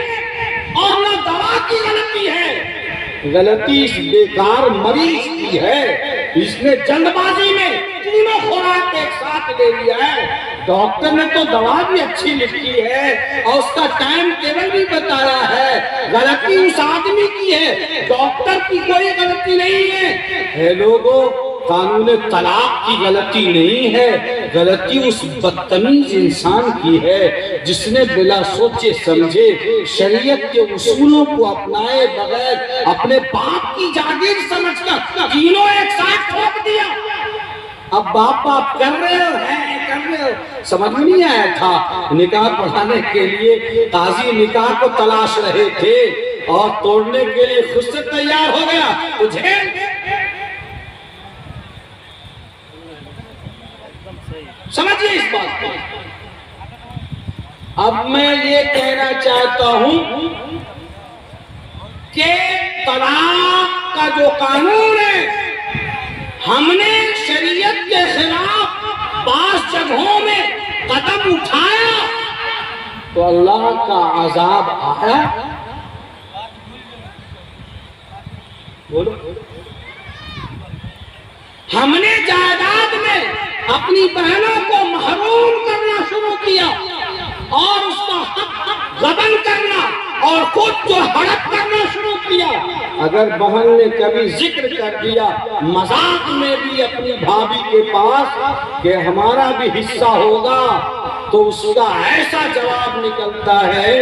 और न दवा की गलती है, गलती इस बेकार मरीज की है। इसने जल्दबाजी में तीनों खुराक एक साथ ले लिया है। डॉक्टर ने तो दवा भी अच्छी लिखी है और उसका टाइम टेबल भी बताया है, गलती उस आदमी की है, डॉक्टर की कोई गलती नहीं है। लोगों, कानून तलाक की गलती नहीं है, गलती उस बदतमीज इंसान की है जिसने बिना सोचे समझे शरीयत के उसूलों को अपनाए बगैर अपने बाप की जागीर समझकर तीनों एक साथ ठोक दिया। अब बाप कर रहे हो, कर रहे हो, समझ में नहीं आया था। निकाह पढ़ाने के लिए काजी निकाह को तलाश रहे थे और तोड़ने के लिए खुद से तैयार हो गया, तुझे समझिए इस बात को। अब मैं ये कहना चाहता हूं कि तलाक का जो कानून है, हमने शरीयत के खिलाफ 5 जगहों में कदम उठाया तो अल्लाह का अजाब आया। बोलो, हमने जायदाद में अपनी बहनों को महरूम करना शुरू किया और उसका हक गबन करना और खुद जो हड़प करना शुरू किया। अगर बहन ने कभी जिक्र कर दिया मजाक में भी अपनी भाभी के पास कि हमारा भी हिस्सा होगा, तो उसका ऐसा जवाब निकलता है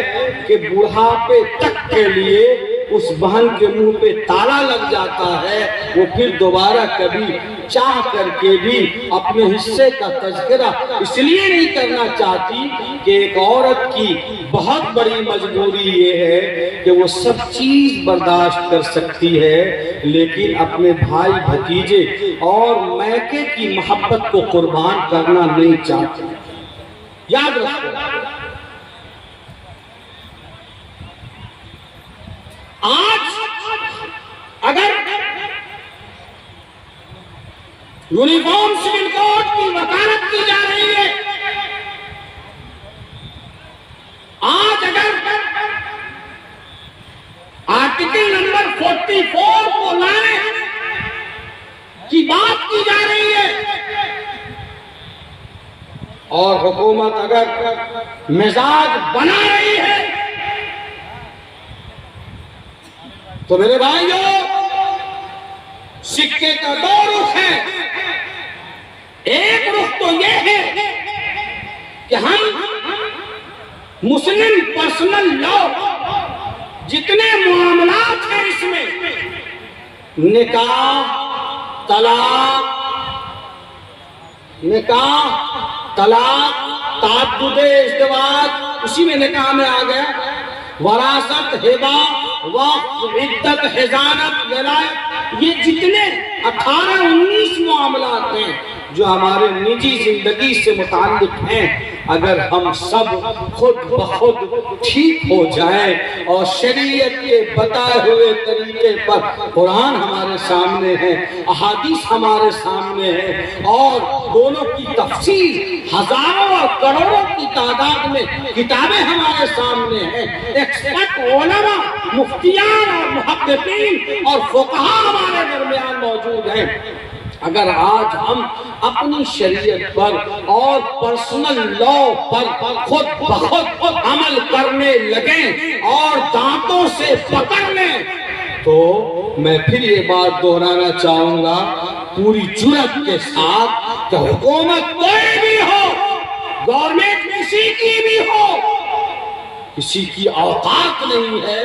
कि बुढ़ापे तक के लिए उस बहन के मुंह पे ताला लग जाता है। वो फिर दोबारा कभी चाह करके भी अपने हिस्से का तज़किरा इसलिए नहीं करना चाहती कि एक औरत की बहुत बड़ी मजबूरी ये है कि वो सब चीज बर्दाश्त कर सकती है लेकिन अपने भाई भतीजे और मैके की मोहब्बत को कुर्बान करना नहीं चाहती। याद रखो, आज अगर यूनिफॉर्म सिविल कोड की वकालत की जा रही है, आज अगर आर्टिकल नंबर 44 को लाने की बात की जा रही है और हुकूमत अगर मिजाज बना रही है, तो मेरे भाइयों, सिक्के का दो रुख है। एक रुख तो यह है कि हम मुस्लिम पर्सनल लॉ जितने मामलात हैं इसमें, निकाह, तलाक, ताद्दुदे इज़्दिवाज, उसी में निकाह में आ गया, वरासत, हिबा, वक्फ, इद्दत, हिजानत, विलायत, ये जितने 18-19 मामलात हैं जो हमारे निजी जिंदगी से मुताल्लिक हैं, अगर हम सब खुद ब खुद ठीक हो जाएं और शरीयत के बताए हुए तरीके पर, कुरान हमारे सामने है, अहादीस हमारे सामने है और दोनों की तफसीर हजारों और करोड़ों की तादाद में किताबें हमारे सामने हैं, एक्सपर्ट उलमा, मुफ्तियान और मुहक्किकीन और फुक़हा हमारे दरमियान मौजूद हैं, अगर आज हम अपनी शरीयत पर और पर्सनल लॉ पर खुद ब खुद अमल करने लगें और दांतों से पकड़ लें, तो मैं फिर ये बात दोहराना चाहूंगा पूरी जुर्रत के साथ कि हुकूमत कोई भी हो, गवर्नमेंट किसी की भी हो, किसी की औकात नहीं है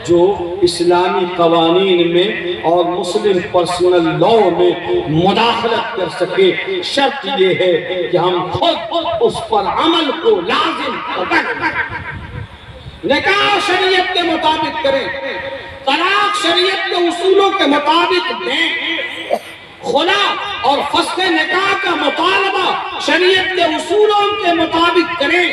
जो इस्लामी कवानीन में और मुस्लिम पर्सनल लॉ में मुदाखलत कर सके। शर्त ये है कि हम खुद उस पर अमल को लाजिम करें, निकाह शरीयत के मुताबिक करें, तलाक शरीयत के उसूलों के मुताबिक दें, खुला और फस्ख़ निकाह का मुतालबा शरीयत के उसूलों के मुताबिक करें,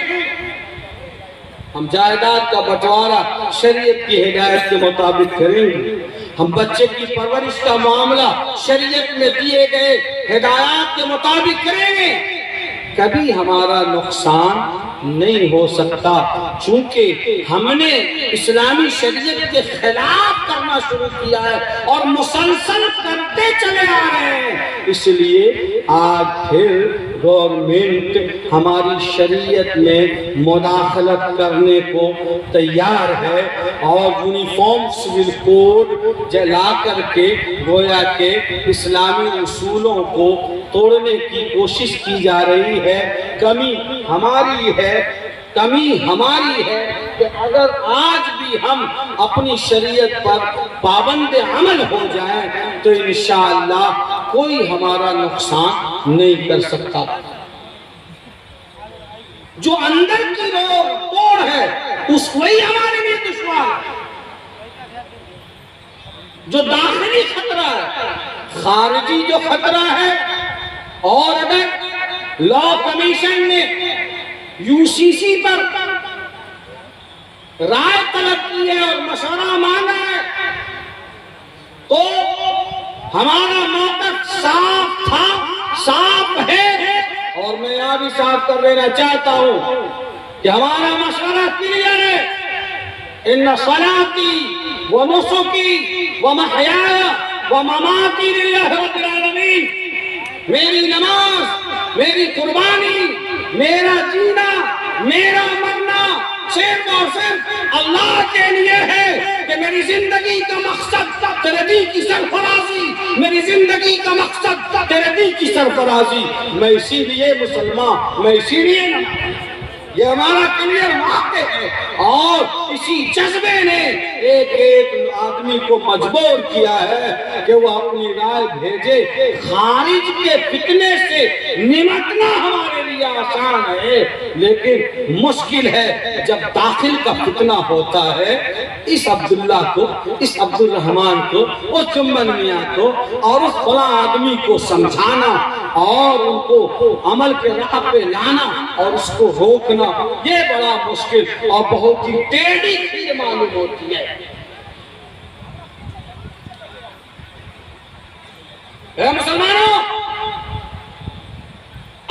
हम जायदाद का बंटवारा शरीयत की हिदायत के मुताबिक करेंगे, हम बच्चे की परवरिश का मामला शरीयत में दिए गए हिदायत के मुताबिक करेंगे, कभी हमारा नुकसान नहीं हो सकता, चूंकि हमने इस्लामी शरीयत के खिलाफ करना शुरू किया है और मुसलसल करते चले आ रहे हैं। इसलिए आज फिर गवर्नमेंट हमारी शरीयत में मुदाखलत करने को तैयार है और यूनिफॉर्म सिविल कोड जला करके गोया के इस्लामी उसूलों को तोड़ने की कोशिश की जा रही है। कमी हमारी है कि अगर आज भी हम अपनी शरीयत पर पाबंद अमल हो जाएं तो इंशाअल्लाह कोई हमारा नुकसान नहीं कर सकता। जो अंदर की तोड़ है उस वही हमारे लिए दुश्मन है, जो दाखिली खतरा है, खारिजी जो खतरा है। और अगर लॉ कमीशन ने यूसीसी पर राय तलब की है और मशवरा मांगा है तो हमारा मौक़िफ़ साफ था, साफ है और मैं यहां भी साफ कर देना चाहता हूं कि हमारा मशवरा क्लियर है। इन्ना सलाती व नुसुकी व महयाया व ममाती लिल्लाहि रब्बिल आलमीन, मेरी नमाज, मेरी कुर्बानी, मेरा जीना, मेरा मरना सिर्फ और सिर्फ अल्लाह के लिए है कि मेरी जिंदगी का मकसद तेरे दी की सरफराजी, मेरी जिंदगी का मकसद तेरे दी की सरफराजी। मैं इसीलिए मुसलमान, मैं इसीलिए, ये हमारा क्लियर वाक़े है और इसी जज्बे ने एक एक आदमी को मजबूर किया है कि वो अपनी राय भेजे। खारिज के फितने से निमटना हमारे लिए आसान है, लेकिन मुश्किल है जब दाखिल का फितना होता है। इस अब्दुल्ला को, इस अब्दुल रहमान को, उस चुम्बन मियाँ को और उस फला आदमी को समझाना और उनको अमल के राह पे लाना और उसको रोकना, ये बड़ा मुश्किल और बहुत ही टेढ़ी चीज मालूम होती है। मुसलमानों,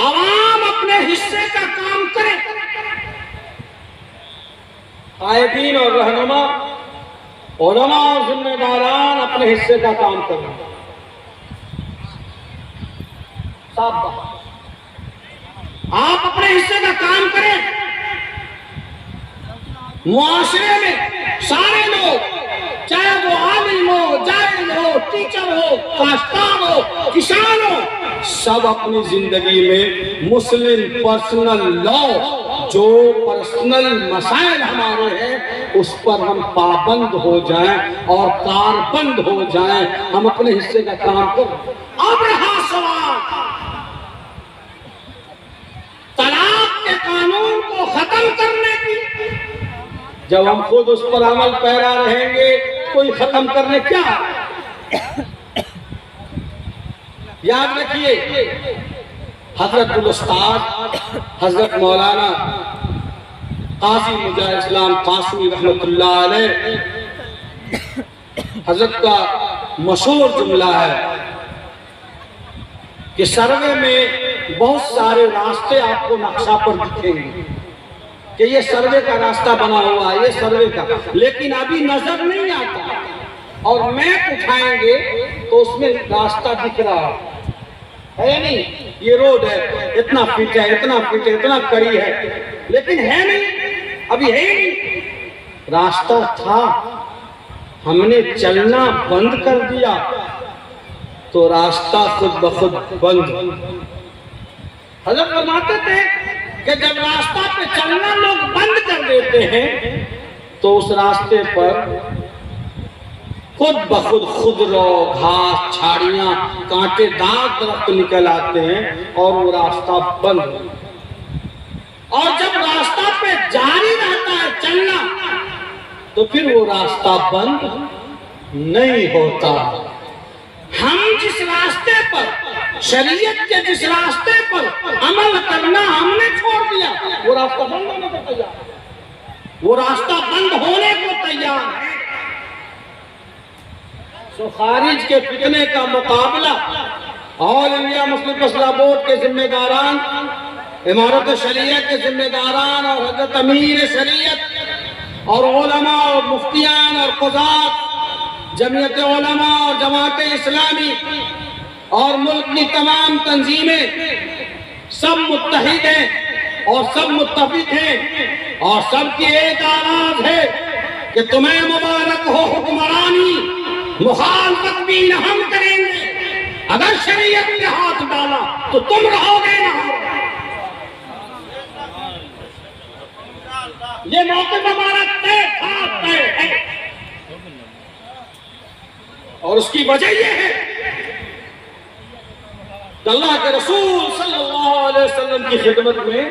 आवाम अपने हिस्से का काम करे, कायदीन और रहनुमा, उलमा और जिम्मेदारान अपने हिस्से का काम करें। साफ बात, आप अपने हिस्से का काम करें। मुआशरे में सारे लोग, चाहे वो आलिम हो, जाहिल हो, टीचर हो, काश्तकार हो, किसान हो, सब अपनी जिंदगी में मुस्लिम पर्सनल लॉ, जो पर्सनल मसाइल हमारे हैं उस पर हम पाबंद हो जाएं और कारबंद हो जाएं, हम अपने हिस्से का काम करें। अब रहा सवाल तलाक के कानून को खत्म करने की, जब हम खुद उस पर अमल पैरा रहेंगे कोई खत्म करने क्या। याद रखिए, हजरत उस्ताद हजरत मौलाना काजी मुजाहिद इस्लाम कासमी रहमतुल्लाह अलैह, हजरत का मशहूर जुमला है कि सर्वे में बहुत सारे रास्ते आपको नक्शा पर दिखेंगे कि ये सर्वे का रास्ता बना हुआ है, ये सर्वे का, लेकिन अभी नजर नहीं आता और मैप उठाएंगे तो उसमें रास्ता दिख रहा है नहीं, ये रोड है, इतना फीट है, इतना फीट है, इतना कड़ी है, लेकिन है नहीं, अभी है ही नहीं। रास्ता था, हमने चलना बंद कर दिया तो रास्ता खुद ब खुद बंद। हज़रत फरमाते थे कि जब रास्ता पे चलना लोग बंद कर देते हैं तो उस रास्ते पर खुद ब खुद खुदरो, घास, झाड़ियां, कांटेदार दरख्त निकल आते हैं और वो रास्ता बंद। और जब रास्ता पे जारी रहता है चलना तो फिर वो रास्ता बंद नहीं होता। हम जिस रास्ते पर, शरीयत के जिस रास्ते पर अमल करना हमने छोड़ दिया, वो रास्ता बंद होने को तैयार, वो रास्ता बंद होने को तैयार है। सो खारिज के फितने का मुकाबला ऑल इंडिया मुस्लिम फैसला बोर्ड के जिम्मेदारान, इमारत शरीयत के जिम्मेदारान और हजरत अमीर शरीयत और उलमा और मुफ्तियान और क़ुज़ात, जमीयत उलमा और जमात इस्लामी और मुल्क की तमाम तंजीमें सब मुत्तहिद हैं और सब मुत्तफिक हैं और सबकी एक आवाज है कि तुम्हें मुबारक हो हुक्मरानी, मुखालफत भी न हम करेंगे, अगर शरीयत ने हाथ डाला तो तुम रहोगे ना। ये मौके हमारा तय है और उसकी वजह यह है अल्लाह के रसूल सल्लल्लाहु अलैहि वसल्लम की खिदमत में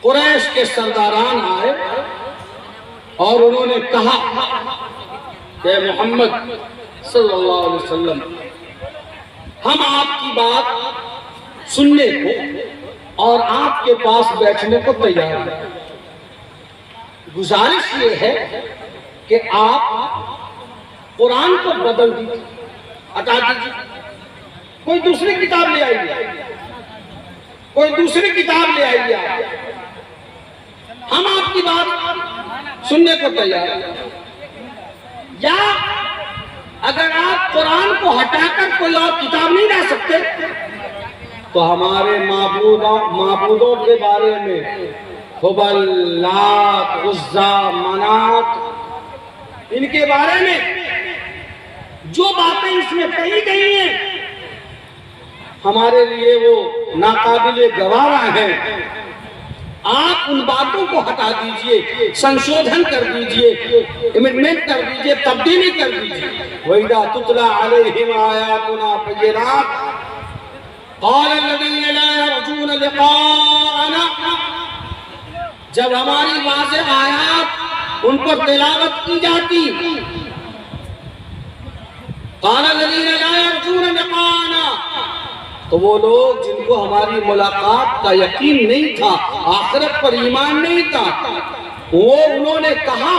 कुरैश के सरदारान आए और उन्होंने कहा कि मोहम्मद सल्लल्लाहु अलैहि वसल्लम, हम आपकी बात सुनने को और आपके पास बैठने को तैयार हैं। गुजारिश ये है कि आप कुरान को बदल दीजिए, हटा दीजिए, कोई दूसरी किताब ले आइए, कोई दूसरी किताब ले आइए, हम आपकी बात सुनने को तैयार हैं। या अगर आप कुरान को हटाकर कोई और किताब नहीं ला सकते तो हमारे माबूदों के बारे में, हुबल, लात, उज़्ज़ा, मनात, इनके बारे में जो बातें इसमें कही गई हैं हमारे लिए वो नाकाबिले गवारा हैं। आप उन बातों को हटा दीजिए, संशोधन कर दीजिए, अमेंडमेंट कर दीजिए, तब्दीली कर दीजिए। वइज़ा तुतला अलैहिम आयातुना बय्यिनात क़ाल अल्लज़ीना ला यरजूना लिक़ाअना, जब हमारी वाज़ेह आयात उन पर तिलावत की जाती, क़ाल अल्लज़ीना ला यरजूना लिक़ाअना, तो वो लोग जिनको हमारी मुलाकात का यकीन नहीं था, आखिरत पर ईमान नहीं था, वो उन्होंने कहा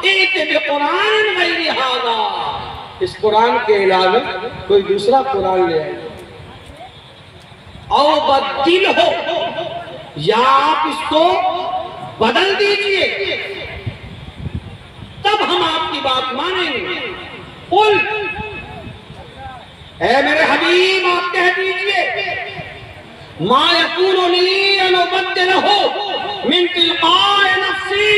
इत्ते बिकुरान गैरि हाज़ा, इस कुरान के अलावा कोई दूसरा कुरान ले आए, और बदल हो, या आप इसको बदल दीजिए, तब हम आपकी बात मानेंगे। कुल, ऐ मेरे हबीब, आप कह दीजिए, मा यकूनु ली अन उबद्दिलहु मिन तिलक़ाए नफ्सी,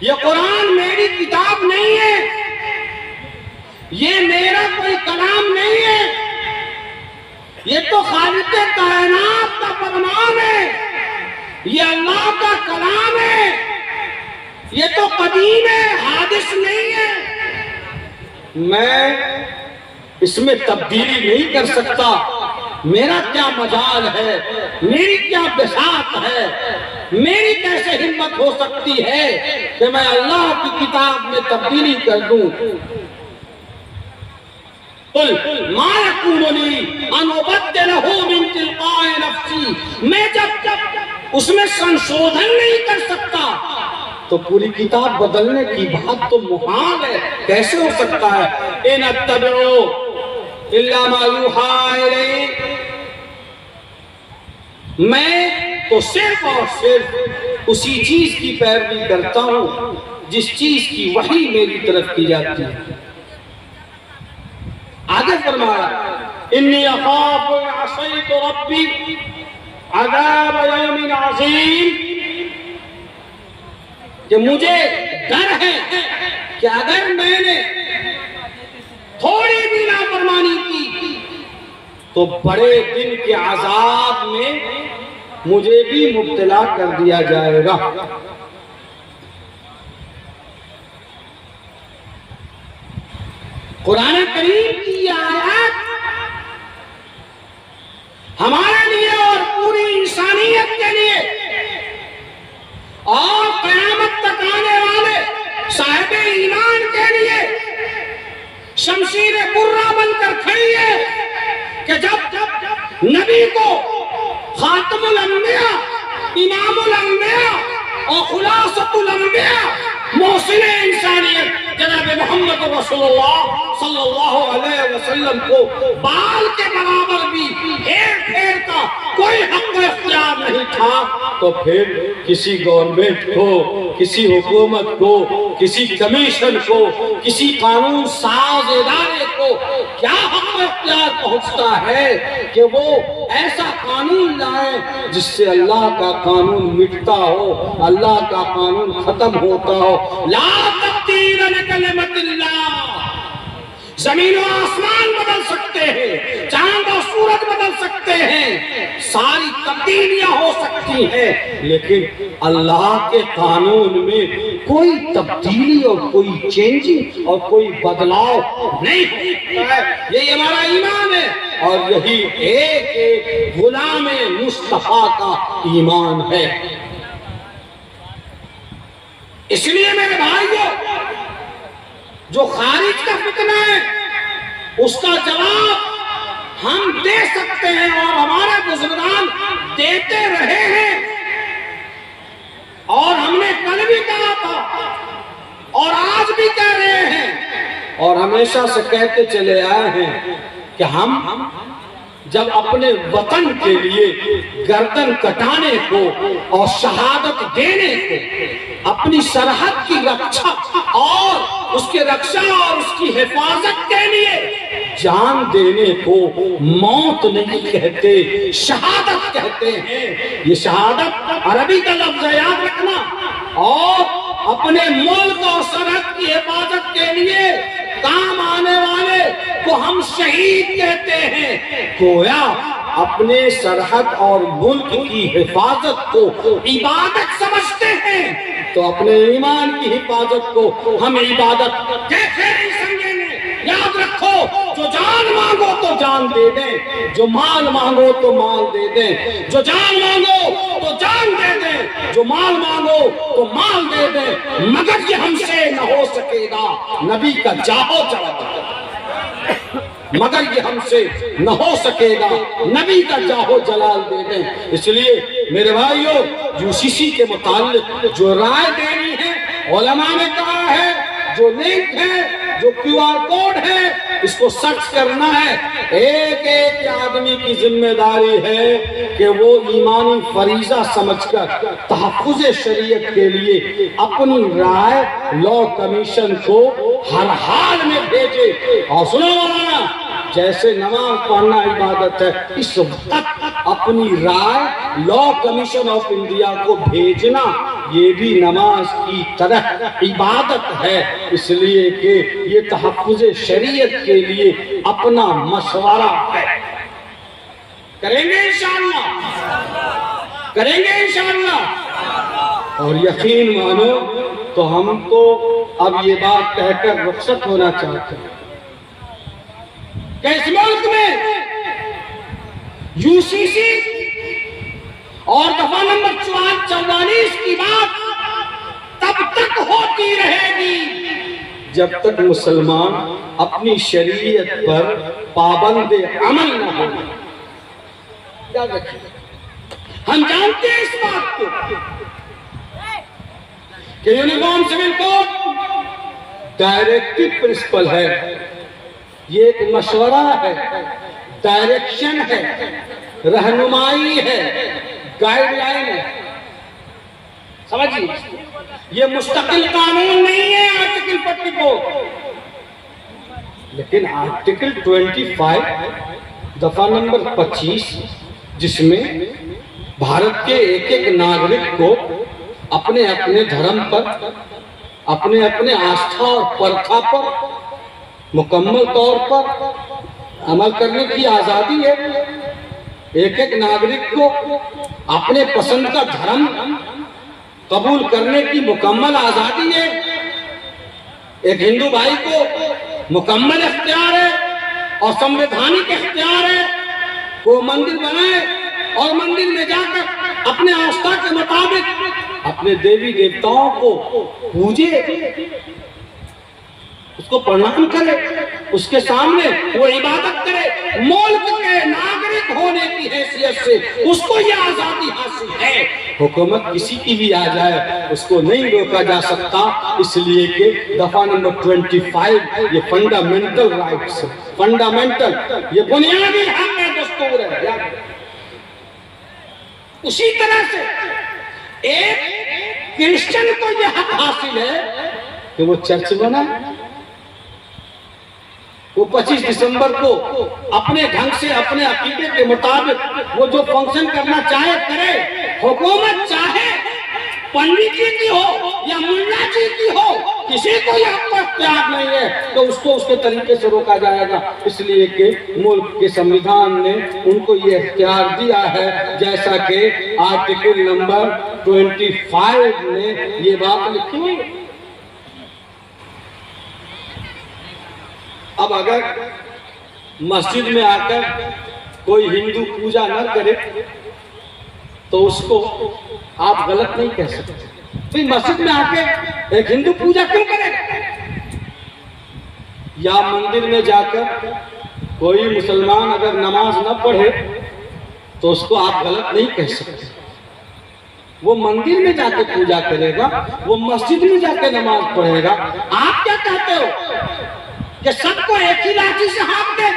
ये कुरान मेरी किताब नहीं है, ये मेरा कोई कलाम नहीं है, ये तो खालिक़े कायनात का फरमान है, ये अल्लाह का कलाम है, ये तो कदीम है, हादिस नहीं है। मैं इसमें तब्दीली नहीं कर सकता। मेरा क्या मजाल है, मेरी क्या बिसात है, मेरी कैसे हिम्मत हो सकती है कि मैं अल्लाह की किताब में तब्दीली कर दूं। कुल मा यकूनु ली अन उबद्दिलहु मिन तिलक़ाए नफ्सी, मैं जब उसमें संशोधन नहीं कर सकता तो पूरी किताब बदलने की बात तो मुहाल है, कैसे हो सकता है। इन अत्तबिउ इल्ला मा यूहा इलैहि, मैं तो सिर्फ और सिर्फ उसी चीज की पैरवी करता हूं जिस चीज की वही मेरी तरफ की जाती है। आगे फरमाया, इन्नी अखाफु इन असैतु रब्बी अज़ाब यौमिन अज़ीम, कि मुझे डर है कि अगर मैंने थोड़ी भी नाफरमानी की तो बड़े दिन के अजाब में मुझे भी मुब्तला कर दिया जाएगा। कुरान करीम की आयत हमारे लिए और पूरी इंसानियत के लिए और क़यामत तक आने वाले साहिब ईमान के लिए शमशीर कुर्रा बनकर खड़ी है कि जब नबी को खातमुल अंबिया, इमामुल अंबिया और खुलासतुल अंबिया, मोहसिन इंसानियत जनाब मोहम्मद रसूलुल्लाह सल्लल्लाहु अलैहि वसल्लम को बाल के बराबर भी हेर फेर का कोई हक इख्तियार नहीं था, तो फिर किसी गवर्नमेंट को, किसी हुकूमत को, किसी कमीशन को, किसी कानून साज इदारे को क्या हक इख्तियार पहुंचता है कि वो ऐसा कानून लाए जिससे अल्लाह का कानून मिटता हो, अल्लाह का कानून खत्म होता हो। ला तब्दील लिकलिमतिल्लाह, जमीन और आसमान बदल सकते हैं, चांद और सूरज बदल सकते हैं, सारी तब्दीलियां हो सकती हैं, लेकिन अल्लाह के कानून में कोई तब्दीली और कोई चेंजिंग और कोई बदलाव नहीं होता है। यही हमारा ईमान है और यही एक गुलाम मुस्तफा का ईमान है। इसलिए मेरे भाइयों, जो खारिज का फितना है उसका जवाब हम दे सकते हैं और हमारे बुजुर्गान देते रहे हैं, और हमने कल भी कहा था और आज भी कह रहे हैं और हमेशा से कहते चले आए हैं कि हम जब अपने वतन के लिए गर्दन कटाने को और शहादत देने को, अपनी सरहद की रक्षा और उसके रक्षा और उसकी हिफाजत के लिए जान देने को मौत नहीं कहते, शहादत कहते हैं। ये शहादत अरबी का लफ्ज है, याद रखना। और अपने मुल्क और सरहद की हिफाजत के लिए काम आने वाले को हम शहीद कहते हैं। गोया अपने सरहद और मुल्क की हिफाजत को इबादत समझते हैं, तो अपने ईमान की हिफाजत को हम इबादत कैसे नहीं समझेंगे। याद रखो, जो जान मांगो तो जान दे दें, जो माल मांगो तो माल दे दें, जो जान मांगो तो जान दे दें, जो माल मांगो तो माल दे दें, मगर ये हमसे न हो सकेगा। नबी का जाहो चला, मगर ये हमसे न हो सकेगा। नबी का जाहो जलाल दे दें। इसलिए मेरे भाइयों, यूसीसी के मुताल्लिक जो राय देनी है, उलमा ने कहा है, जो लिंक है जो QR कोड है इसको सर्च करना है। एक एक आदमी की जिम्मेदारी है कि वो ईमानी फरीजा समझकर तहफ़्फ़ुज़ शरीयत के लिए अपनी राय लॉ कमीशन को हर हाल में भेजे। और सुनो मौलाना, जैसे नमाज पढ़ना इबादत है, इस वक्त अपनी राय लॉ कमीशन ऑफ इंडिया को भेजना ये भी नमाज की तरह इबादत है, इसलिए कि ये तहफ़्फ़ुज़ शरीयत के लिए अपना मशवरा है। करेंगे इंशाअल्लाह, करेंगे इंशाअल्लाह। और यकीन मानो तो हम तो अब ये बात कहकर रुखसत होना चाहते हैं कि इस मुल्क में यूसीसी और दफा नंबर 44 की बात तब तक होती रहेगी जब तक मुसलमान अपनी शरीयत पर पाबंद अमल न हो। याद रखिए, हम जानते हैं इस बात को कि uniform civil code directive principle है, ये एक मशवरा है, डायरेक्शन है, रहनुमाई है, गाइडलाइन है। समझिए, ये मुस्तकिल कानून नहीं है आर्टिकल 44, लेकिन आर्टिकल 25 दफा नंबर 25 जिसमें भारत के एक एक नागरिक को अपने अपने धर्म पर, अपने अपने आस्था और परखा पर मुकम्मल तौर पर अमल करने की आजादी है। एक एक नागरिक को अपने पसंद का धर्म कबूल करने की मुकम्मल आजादी है। एक हिंदू भाई को मुकम्मल इख्तियार है और संवैधानिक इख्तियार है, वो मंदिर बनाए और मंदिर में जाकर अपने आस्था के मुताबिक अपने देवी देवताओं को पूजे, उसको प्रणाम करे, उसके सामने वो इबादत करे। मुल्क के नागरिक होने की हैसियत से उसको ये आजादी हासिल है। हुकूमत किसी की भी आ जाए उसको नहीं रोका जा सकता, इसलिए कि दफा नंबर 25 ये फंडामेंटल राइट्स, फंडामेंटल, ये बुनियादी हक है, दस्तूर है। उसी तरह से एक क्रिश्चियन को यह हक हासिल है कि वो चर्च बनाए, वो 25 दिसंबर को अपने ढंग से अपने अकीदे के मुताबिक वो जो फंक्शन करना चाहे करे। हुकूमत चाहे पंडित जी की हो या मुल्ला जी की हो, किसी को यह इख्तियार नहीं है तो उसको उसके तरीके से रोका जाएगा, इसलिए कि मुल्क के संविधान ने उनको ये इख्तियार दिया है, जैसा कि आर्टिकल नंबर 25 में ये बात लिखी हुई है। अब अगर मस्जिद में आकर कोई हिंदू पूजा न करे तो उसको आप गलत नहीं कह सकते। तो मस्जिद में आके एक हिंदू पूजा क्यों करेगा? या मंदिर में जाकर कोई मुसलमान अगर नमाज न पढ़े तो उसको आप गलत नहीं कह सकते। वो मंदिर में जाके पूजा करेगा, वो मस्जिद में जाके नमाज पढ़ेगा। आप क्या कहते हो कि सबको एक ही लाठी से हाँक दे,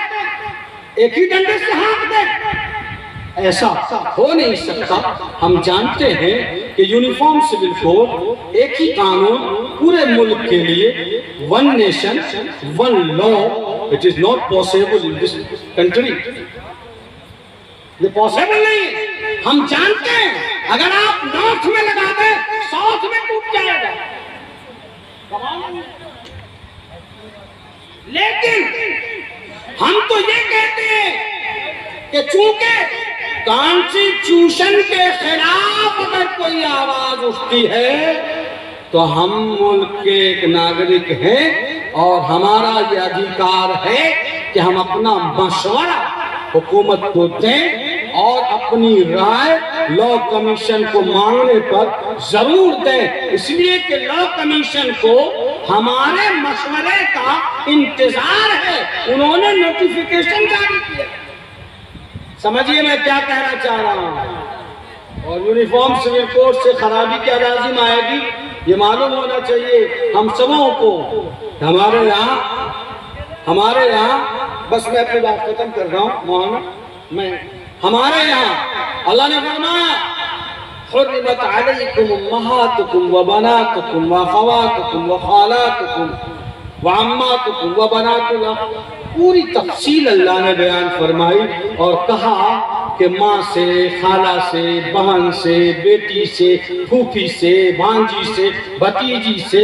एक ही डंडे से हाँक दे? ऐसा हो नहीं सकता। हम जानते हैं कि यूनिफॉर्म सिविल कोड एक ही कानून पूरे मुल्क के लिए, one nation one law, it is not possible in this country. ये पॉसिबल नहीं है। हम जानते हैं अगर आप नॉर्थ में लगा दें साउथ में टूट जाएगा, लेकिन हम तो ये कहते हैं कि चूंकि कॉन्स्टिट्यूशन के खिलाफ अगर कोई आवाज उठती है तो हम मुल्क के एक नागरिक हैं और हमारा ये अधिकार है कि हम अपना मशवरा हुकूमत को दें और अपनी राय लॉ कमीशन को मांगने पर जरूर दें, इसलिए कि लॉ कमीशन को हमारे मशवरे का इंतजार है। उन्होंने नोटिफिकेशन जारी किया। समझिए मैं क्या कहना चाह रहा हूं। और यूनिफॉर्म सिविल कोड से खराबी क्या लाजिम आएगी ये मालूम होना चाहिए हम सबों को। हमारे यहाँ बस मैं अपनी बात खत्म कर रहा हूँ मौलाना। हमारे यहाँ अल्लाह ने फरमाया हुर्रिमत अलैकुम उम्महातुकुम व बनातुकुम व अख़वातुकुम व ख़ालातुकुम व अम्मातुकुम व बनातुल अख़। पूरी तफसील अल्लाह ने बयान फरमाई और कहा कि माँ से, खाला से, बहन से, बेटी से, फूफी से, भांजी से, भतीजी से,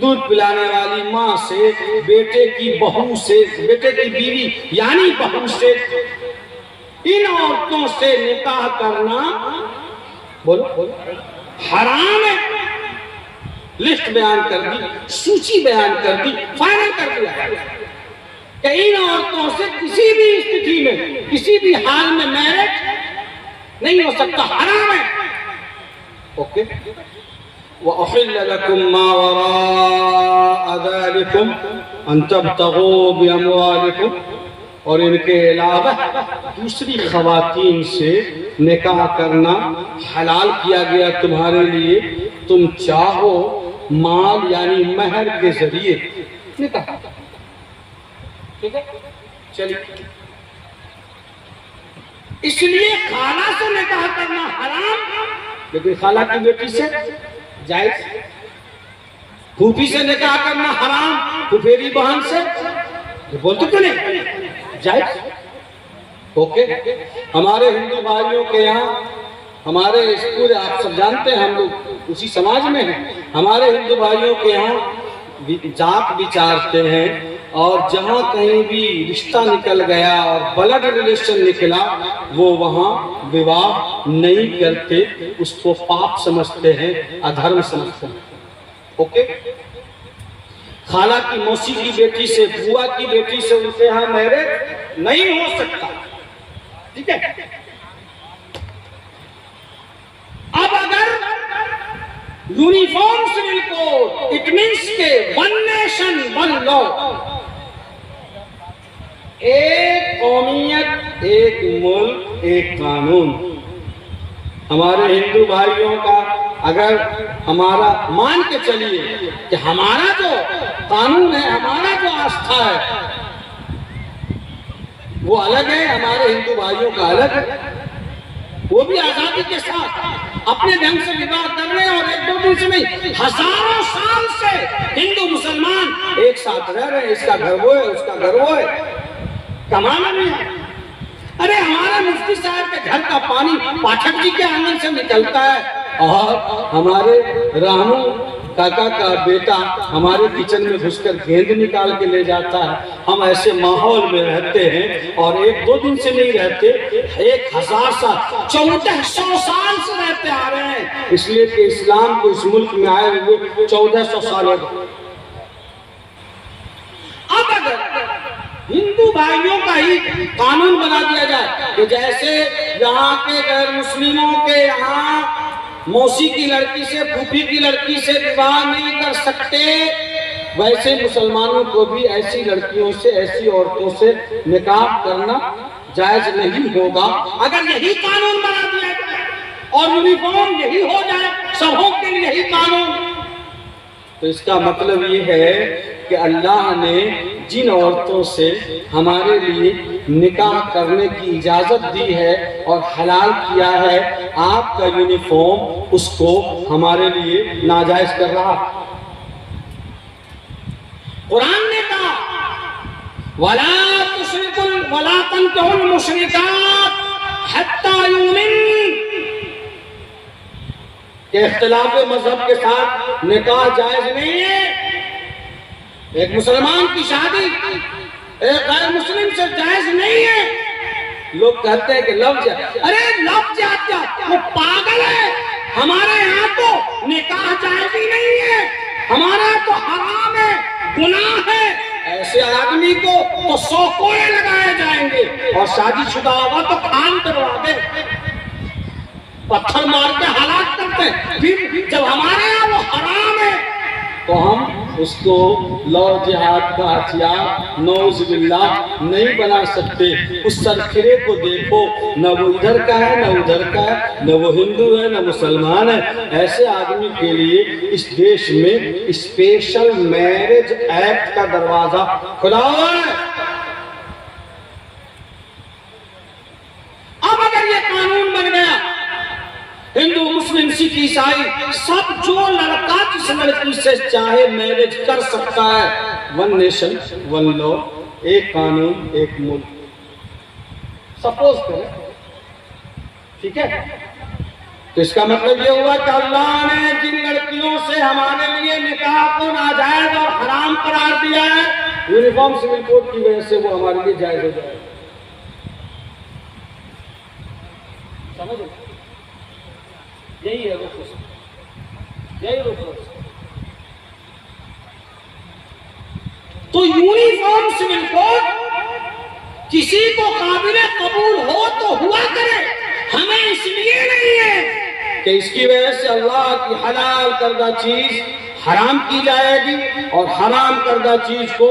दूध पिलाने वाली माँ से, बेटे की बहू से, बेटे की बीवी यानी बहू से, इन औरतों से निकाह करना बोलो हराम है। लिस्ट बयान कर दी, सूची बयान कर दी, फाइनल कर दिया कि इन औरतों से किसी भी स्थिति में, किसी भी हाल में मैरिज नहीं हो सकता, हराम है। ओके। व उहिल्ल लकुम मा वराअ ज़ालिकुम अन तब्तगू बिअमवालिकुम। और इनके अलावा दूसरी खवातीन से निकाह करना हलाल किया गया तुम्हारे लिए, तुम चाहो माल यानी महर के जरिए निकाह। ठीक है, चलिए। इसलिए खाला से निकाह करना हराम, लेकिन खाला की बेटी से जायज। फूफी से निकाह करना हराम, फुफेरी बहन से बोलते क्यों नहीं, जायज। ओके। हमारे हिंदू भाइयों के यहाँ, हमारे पूरे आप सब जानते हैं हम लोग उसी समाज में हैं, हमारे हिंदू भाइयों के यहाँ जात विचारते हैं और जहाँ कहीं भी रिश्ता निकल गया और ब्लड रिलेशन निकला वो वहाँ विवाह नहीं करते, उसको पाप समझते हैं, अधर्म समझते हैं। ओके। खाला की मौसी की बेटी से, बुआ की बेटी से उनके यहाँ मैरिज नहीं हो सकता। ठीक है। अब अगर uniform civil code, it means के वन नेशन वन लॉ, एक कौमियत, एक मुल्क, एक कानून। हमारे हिंदू भाइयों का अगर हमारा मान के चलिए कि हमारा जो कानून है, हमारा जो आस्था है वो अलग है, हमारे हिंदू भाइयों का अलग है, वो भी आजादी के साथ अपने ढंग से विवाह कर रहे हैं और एक दो दिन से नहीं, हजारों साल से हिंदू मुसलमान एक साथ रह रहे हैं। इसका घर वो है, उसका घर वो है, कमाना नहीं है। अरे हमारे मुफ्ती साहब के घर का पानी पाठक जी के आंगन से निकलता है और हमारे रामू काका का बेटा हमारे किचन में घुसकर गेंद निकाल के ले जाता है। हम ऐसे माहौल में रहते हैं और एक दो दिन से नहीं रहते, 1000 साल, 1400 साल से रहते आ रहे हैं, इसलिए कि इस्लाम को इस मुल्क में आए हुए 1400 साल हो गए। अब अगर हिंदू भाइयों का ही कानून बना दिया जाए कि जैसे यहाँ के गैर मुस्लिमों के यहाँ मौसी की लड़की से, फूफी की लड़की से विवाह नहीं कर सकते, वैसे मुसलमानों को भी ऐसी लड़कियों से, ऐसी औरतों से निकाह करना जायज नहीं होगा। अगर यही कानून बना दिया जाए और यूनिफॉर्म यही हो जाए सबों के लिए यही कानून, तो इसका मतलब ये है कि अल्लाह ने जिन औरतों से हमारे लिए निकाह करने की इजाजत दी है और हलाल किया है, आपका यूनिफॉर्म उसको हमारे लिए नाजायज कर रहा। कुरान ने कहा वला तुश्रिकुल वला तनकिहुल मुशरिकात हत्ता युमिन, के इख्तिलाफ मजहब के साथ निकाह जायज नहीं है। एक मुसलमान की शादी एक गैर मुस्लिम से जायज नहीं है। लोग कहते हैं कि लफ्ज, अरे लफ्ज क्या, वो पागल है। हमारे यहाँ तो निकाह जायज ही नहीं है, हमारे यहाँ तो हराम है, गुनाह है। ऐसे आदमी को तो 100 कोड़े लगाए जाएंगे और शादीशुदा होगा तो खान करवा दे, पत्थर मार के हलाक करते हैं। फिर जब हमारे यहाँ वो हराम है तो हम उसको लौ जिहाद का हथियार नौजुबिल्लाह नहीं बना सकते। उस सरखिरे को देखो, न वो इधर का है न उधर का है, न वो हिंदू है न मुसलमान है। ऐसे आदमी के लिए इस देश में स्पेशल मैरिज एक्ट का दरवाजा खुला हुआ है। अब अगर ये कानून बन गया, हिंदू मुस्लिम सिख ईसाई सब जो लड़का जिस लड़की से चाहे मैरिज कर सकता है, वन नेशन वन लॉ, एक कानून एक मुल्क। सपोज करें, ठीक है, तो इसका मतलब ये हुआ कि अल्लाह ने जिन लड़कियों से हमारे लिए निकाह को नाजायज और हराम करार दिया है, यूनिफॉर्म सिविल कोड की वजह से वो हमारे लिए जायज हो जाए। समझ लो, यही है वो, यही वो। तो यूनिफॉर्म सिविल कोड किसी को काबिले कबूल हो तो हुआ करे, हमें इसलिए नहीं है कि इसकी वजह से अल्लाह की हलाल करदा चीज हराम की जाएगी और हराम करदा चीज को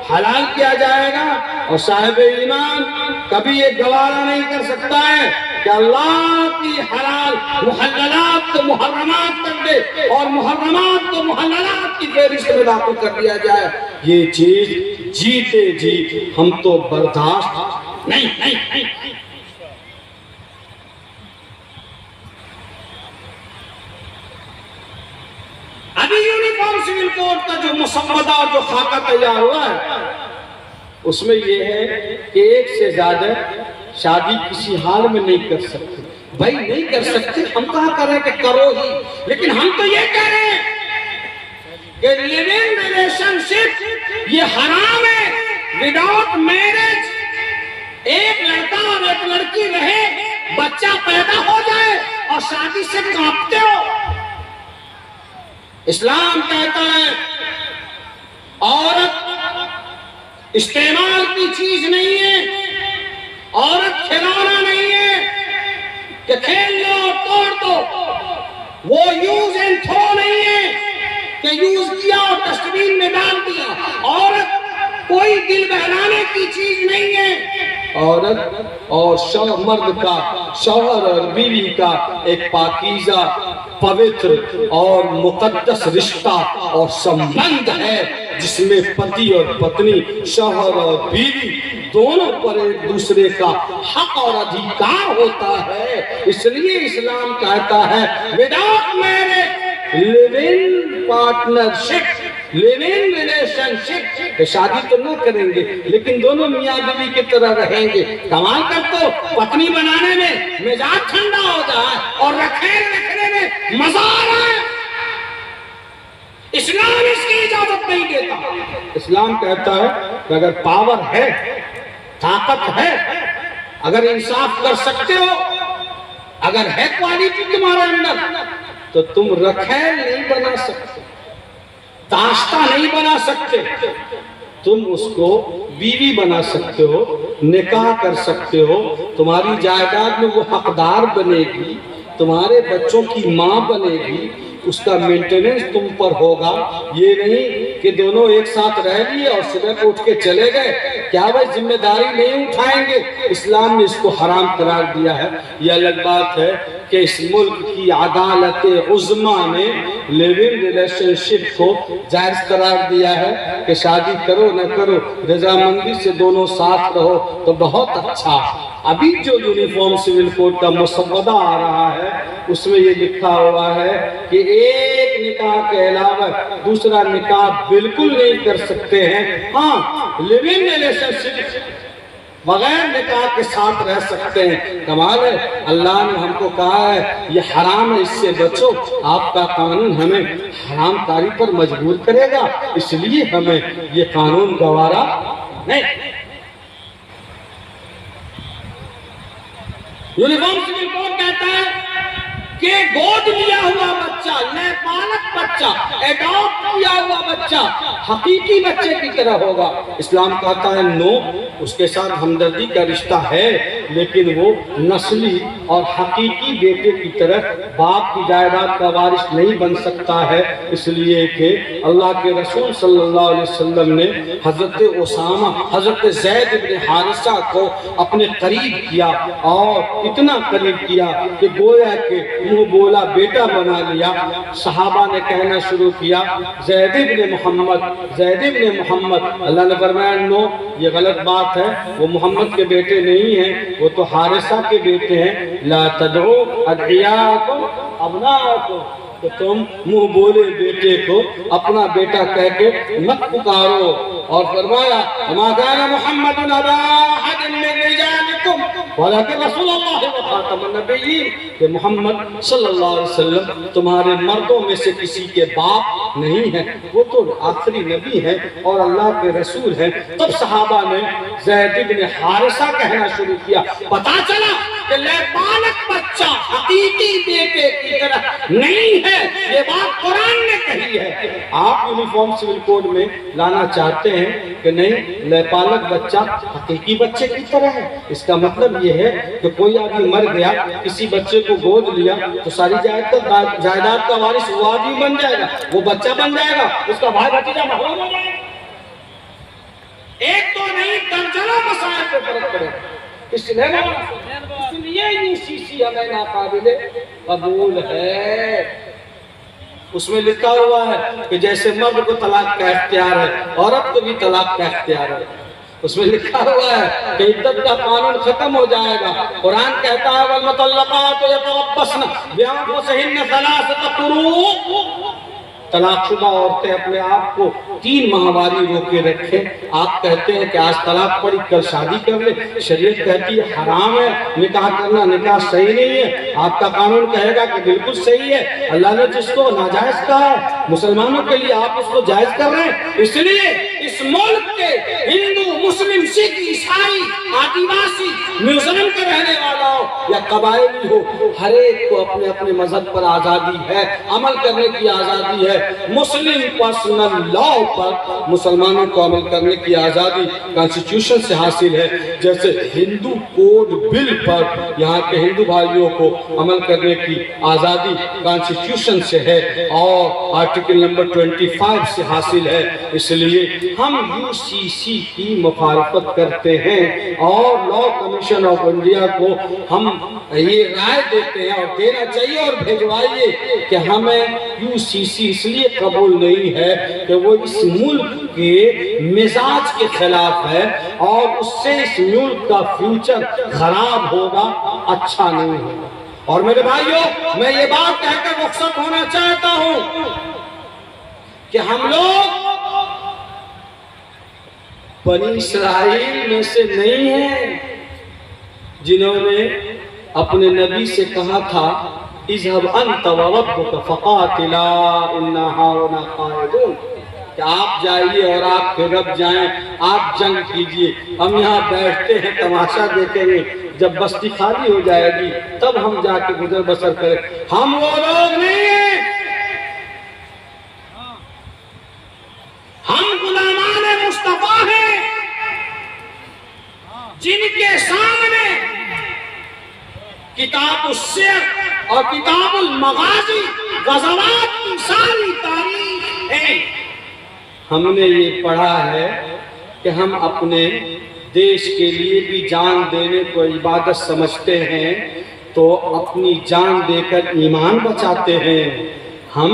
हलाल किया जाएगा। और साहिब ईमान कभी ये गवारा नहीं कर सकता है कि अल्लाह की हलाल मुहल्ललात को मुहर्रमात कर दे और मुहर्रमात को मुहल्ललात की फहरिस्त में दाखिल कर दिया जाए। ये चीज जीते जी हम तो बर्दाश्त नहीं। अभी यूनिफॉर्म सिविल कोड का जो मुसम्मदा और जो खाका तैयार हुआ है, उसमें यह है कि एक से ज्यादा शादी किसी हाल में नहीं कर सकते। भाई नहीं कर सकते, हम कहाँ कर रहे हैं कि करो ही, लेकिन हम तो ये कह रहे हैं कि लिविंग रिलेशनशिप ये हराम है। विदाउट मैरिज एक लड़का और एक लड़की रहे, बच्चा पैदा हो जाए और शादी से कांपते हो। इस्लाम कहता है औरत इस्तेमाल की चीज नहीं है, औरत खिलौना नहीं है कि खेल लो तोड़ दो। वो यूज एंड थ्रो नहीं है कि यूज किया और डस्टबिन में डाल दिया। औरत कोई दिल बहलाने की चीज नहीं है। औरत और मर्द का, शौहर और बीवी का एक पाकीज़ा, पवित्र और मुकद्दस रिश्ता और संबंध है, जिसमें पति और पत्नी, शौहर और बीवी दोनों पर एक दूसरे का हक और अधिकार होता है। इसलिए इस्लाम कहता है without marriage living partnership, living relationship, शादी तो न करेंगे लेकिन दोनों मियाँ बीवी की तरह रहेंगे। कमाल कर तो पत्नी बनाने में मिजाज ठंडा हो जाए और रखने में मजा आ रहा है। इस्लाम इसकी इजाजत नहीं देता। इस्लाम कहता है कि अगर पावर है, ताकत है, अगर इंसाफ कर सकते हो, अगर है क्वालिटी तुम्हारे अंदर, तो तुम रखेल नहीं बना सकते, दास्ता नहीं बना सकते, तुम उसको बीवी बना सकते हो, निकाह कर सकते हो, तुम्हारी जायदाद में वो हकदार बनेगी, तुम्हारे बच्चों की माँ बनेगी, उसका मेंटेनेंस तुम पर होगा। ये नहीं कि दोनों एक साथ रह लिए और सुबह को उठ के चले गए, क्या भाई जिम्मेदारी नहीं उठाएंगे। इस्लाम ने इसको हराम करार दिया है। ये अलग बात है कि इस मुल्क की अदालत उज़्मा ने लिविंग रिलेशनशिप को जायज करार दिया है कि शादी करो न करो, रजामंदी से दोनों साथ रहो तो बहुत अच्छा। अभी जो यूनिफॉर्म सिविल कोड का मसवदा आ रहा है, उसमें ये लिखा हुआ है कि एक निकाह के अलावा दूसरा निकाह बिल्कुल नहीं कर सकते हैं। हाँ, लिविंग रिलेशनशिप बगैर निकाह के साथ रह सकते हैं। कमाल है, अल्लाह ने हमको कहा है ये हराम है, इससे बचो। आपका कानून हमें हराम कारी पर मजबूर करेगा, इसलिए हमें ये कानून गवारा नहीं। यूनिफॉर्म सिविल कोड कहता है कि गोद लिया हुआ बच्चा, पालक बच्चा, एडॉप्ट किया हुआ बच्चा हकीकी बच्चे की तरह होगा। इस्लाम कहता है नो, उसके साथ हमदर्दी का रिश्ता है, लेकिन वो नस्ली और हकीकी बेटे की तरह बाप की जायदाद का वारिस नहीं बन सकता है, इसलिए कि अल्लाह के रसूल सल्लल्लाहु अलैहि वसल्लम ने हजरत उसामा, हजरत ज़ैद इब्न हारिसा को अपने करीब किया और इतना करीब किया कि गोया के मुंह बोला बेटा बना लिया। सहाबा ने कहना शुरू किया ज़ैद इब्न मोहम्मद, ज़ैद इब्न मोहम्मद। अल्लाह ने फरमाया नो, ये गलत बात है, वो मोहम्मद के बेटे नहीं हैं, वो तो हारिसा के बेटे हैं। ला तदउ अदियाकुम अबनाकुम, तो तुम मुंह बोले बेटे को अपना बेटा कह के मत पुकारो। और फरमाया माकाना मुहम्मदुन अबा अहदिन मिन रिजालिकुम वलाकिन रसूलुल्लाह व खातमुन नबिय्यीन, कि मोहम्मद सल्लल्लाहु अलैहि वसल्लम तुम्हारे मर्दों में से किसी के बाप नहीं है, वो तो आखिरी नबी है और अल्लाह के रसूल है। तब सहाबा ने ज़ैद इब्न हारिसा कहना शुरू किया। पता चला कि लैबालक बच्चा हकीकी बेटे की तरह नहीं है, ये बात कुरान ने कही है। आप यूनिफॉर्म सिविल कोड में लाना चाहते हैं कि नहीं, लैबालक बच्चा हकीकी बच्चे की तरह है, इसका मतलब ये है कि कोई आदमी मर गया, किसी बच्चे को गोद लिया तो सारी जायदाद का वारिस वो आदमी बन जाएगा, वो बच्चा बन जाएगा, उसका भाई भतीजा महरूम हो जाएगा। एक तो नहीं, दर्जनों मसाइल पे फर्क पड़ेगा। इसलिए यूसीसी हमें नाकाबिले कबूल है। उसमें लिखा हुआ है कि जैसे मर्द को तलाक का इख्तियार है, औरत को भी तलाक का इख्तियार है। उसमें लिखा हुआ है कि इद्दत का कानून खत्म हो जाएगा। कुरान कहता है वल मुतल्लक़ातु यतरब्बस्न बिअन्फुसिहिन्न सलासत कुरू, तलाकशुदा औरतें अपने आप को 3 माहवारी रोके रखें। आप कहते हैं कि आज तलाक पड़ी कल शादी कर ले, शरीयत कहती है हराम है निकाह करना, निकाह सही नहीं है। आपका कानून कहेगा कि बिल्कुल सही है, अल्लाह ने जिसको नाजायज कहा है मुसलमानों के लिए आप उसको जायज कर रहे हैं। इसलिए इस मुल्क के हिंदू, मुस्लिम, सिख, ईसाई, आदिवासी, म्यूजियम के रहने वाला हो या कबायली हो, हर एक को अपने अपने मजहब पर आजादी है, अमल करने की आजादी है। मुस्लिम पर्सनल लॉ पर मुसलमानों को अमल करने की आजादी कॉन्स्टिट्यूशन से हासिल है, जैसे हिंदू कोड बिल पर यहाँ के हिंदू भाइयों को अमल करने की आजादी कॉन्स्टिट्यूशन से है और आर्टिकल नंबर 25 से हासिल है। इसलिए हम यूसीसी की मुखालफत करते हैं और लॉ कमीशन ऑफ इंडिया को हम ये राय देते हैं और देना चाहिए और भेजवाइए कि हमें यूसीसी इसलिए कबूल नहीं है कि वो इस मुल्क के मिजाज के खिलाफ है और उससे इस मुल्क का फ्यूचर खराब होगा, अच्छा नहीं होगा। और मेरे भाइयों, मैं ये बात कहकर रुखसत होना चाहता हूं कि हम लोग बनी इस्राइल में से नहीं हैं जिन्होंने अपने नबी से कहा था इज़हब अंत व रब्बुका फ़क़ातिला इन्ना हाहुना क़ाइदून, कि आप जाइए और आपके रब जाएं, आप जंग कीजिए, हम यहाँ बैठते हैं तमाशा देखेंगे, जब बस्ती खाली हो जाएगी तब हम जाके गुजर बसर करें। हम वो लोग नहीं हैं, हम गुलामान मुस्तफा हैं जिनके सामने किताबुल सियर और किताबुल मगाज़ी गज़वात की सारी तारीख है। हमने ये पढ़ा है कि हम अपने देश के लिए भी जान देने को इबादत समझते हैं, तो अपनी जान देकर ईमान बचाते हैं। हम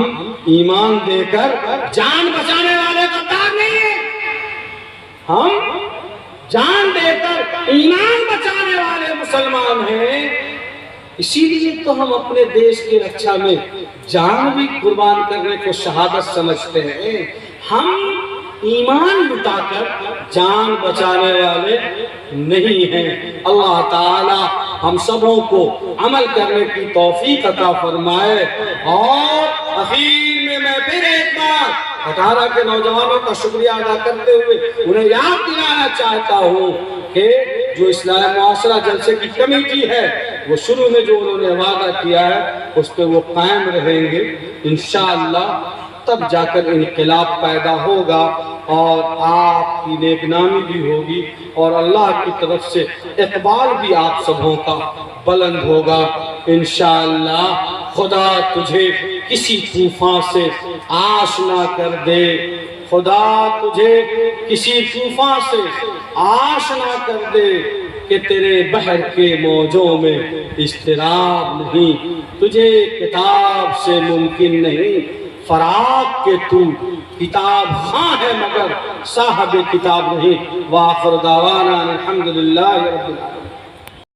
ईमान देकर जान बचाने वाले गद्दार नहीं है, हम जान देकर ईमान बचाने वाले मुसलमान हैं। इसीलिए तो हम अपने देश की रक्षा में जान भी कुर्बान करने को शहादत समझते हैं। हम ईमान लुटाकर जान बचाने वाले नहीं हैं। अल्लाह ताला हम सबों को अमल करने की तौफीक अता फरमाए। और आखिर में मैं फिर एक बार 18 के नौजवानों का शुक्रिया अदा करते हुए उन्हें याद दिलाना चाहता हूँ कि जो इस्लामी मुआशरा जलसे की कमेटी है, वो शुरू में जो उन्होंने वादा किया है उस पर वो कायम रहेंगे इंशाअल्लाह। तब जाकर इनकलाब पैदा होगा और आपकी नेकनामी भी होगी और अल्लाह की तरफ से इकबाल भी आप सबों का बुलंद होगा इंशाअल्लाह। खुदा तुझे किसी तूफान से आश ना कर दे, खुदा तुझे किसी तूफान से आश ना कर दे कि तेरे बहर के मौजों में इस्तिराब नहीं, तुझे किताब से मुमकिन नहीं फराक के तू किताब हाँ है मगर साहब किताब नहीं। वाखिर दावाना अल्हम्दुलिल्लाहि रब्बिल आलमीन।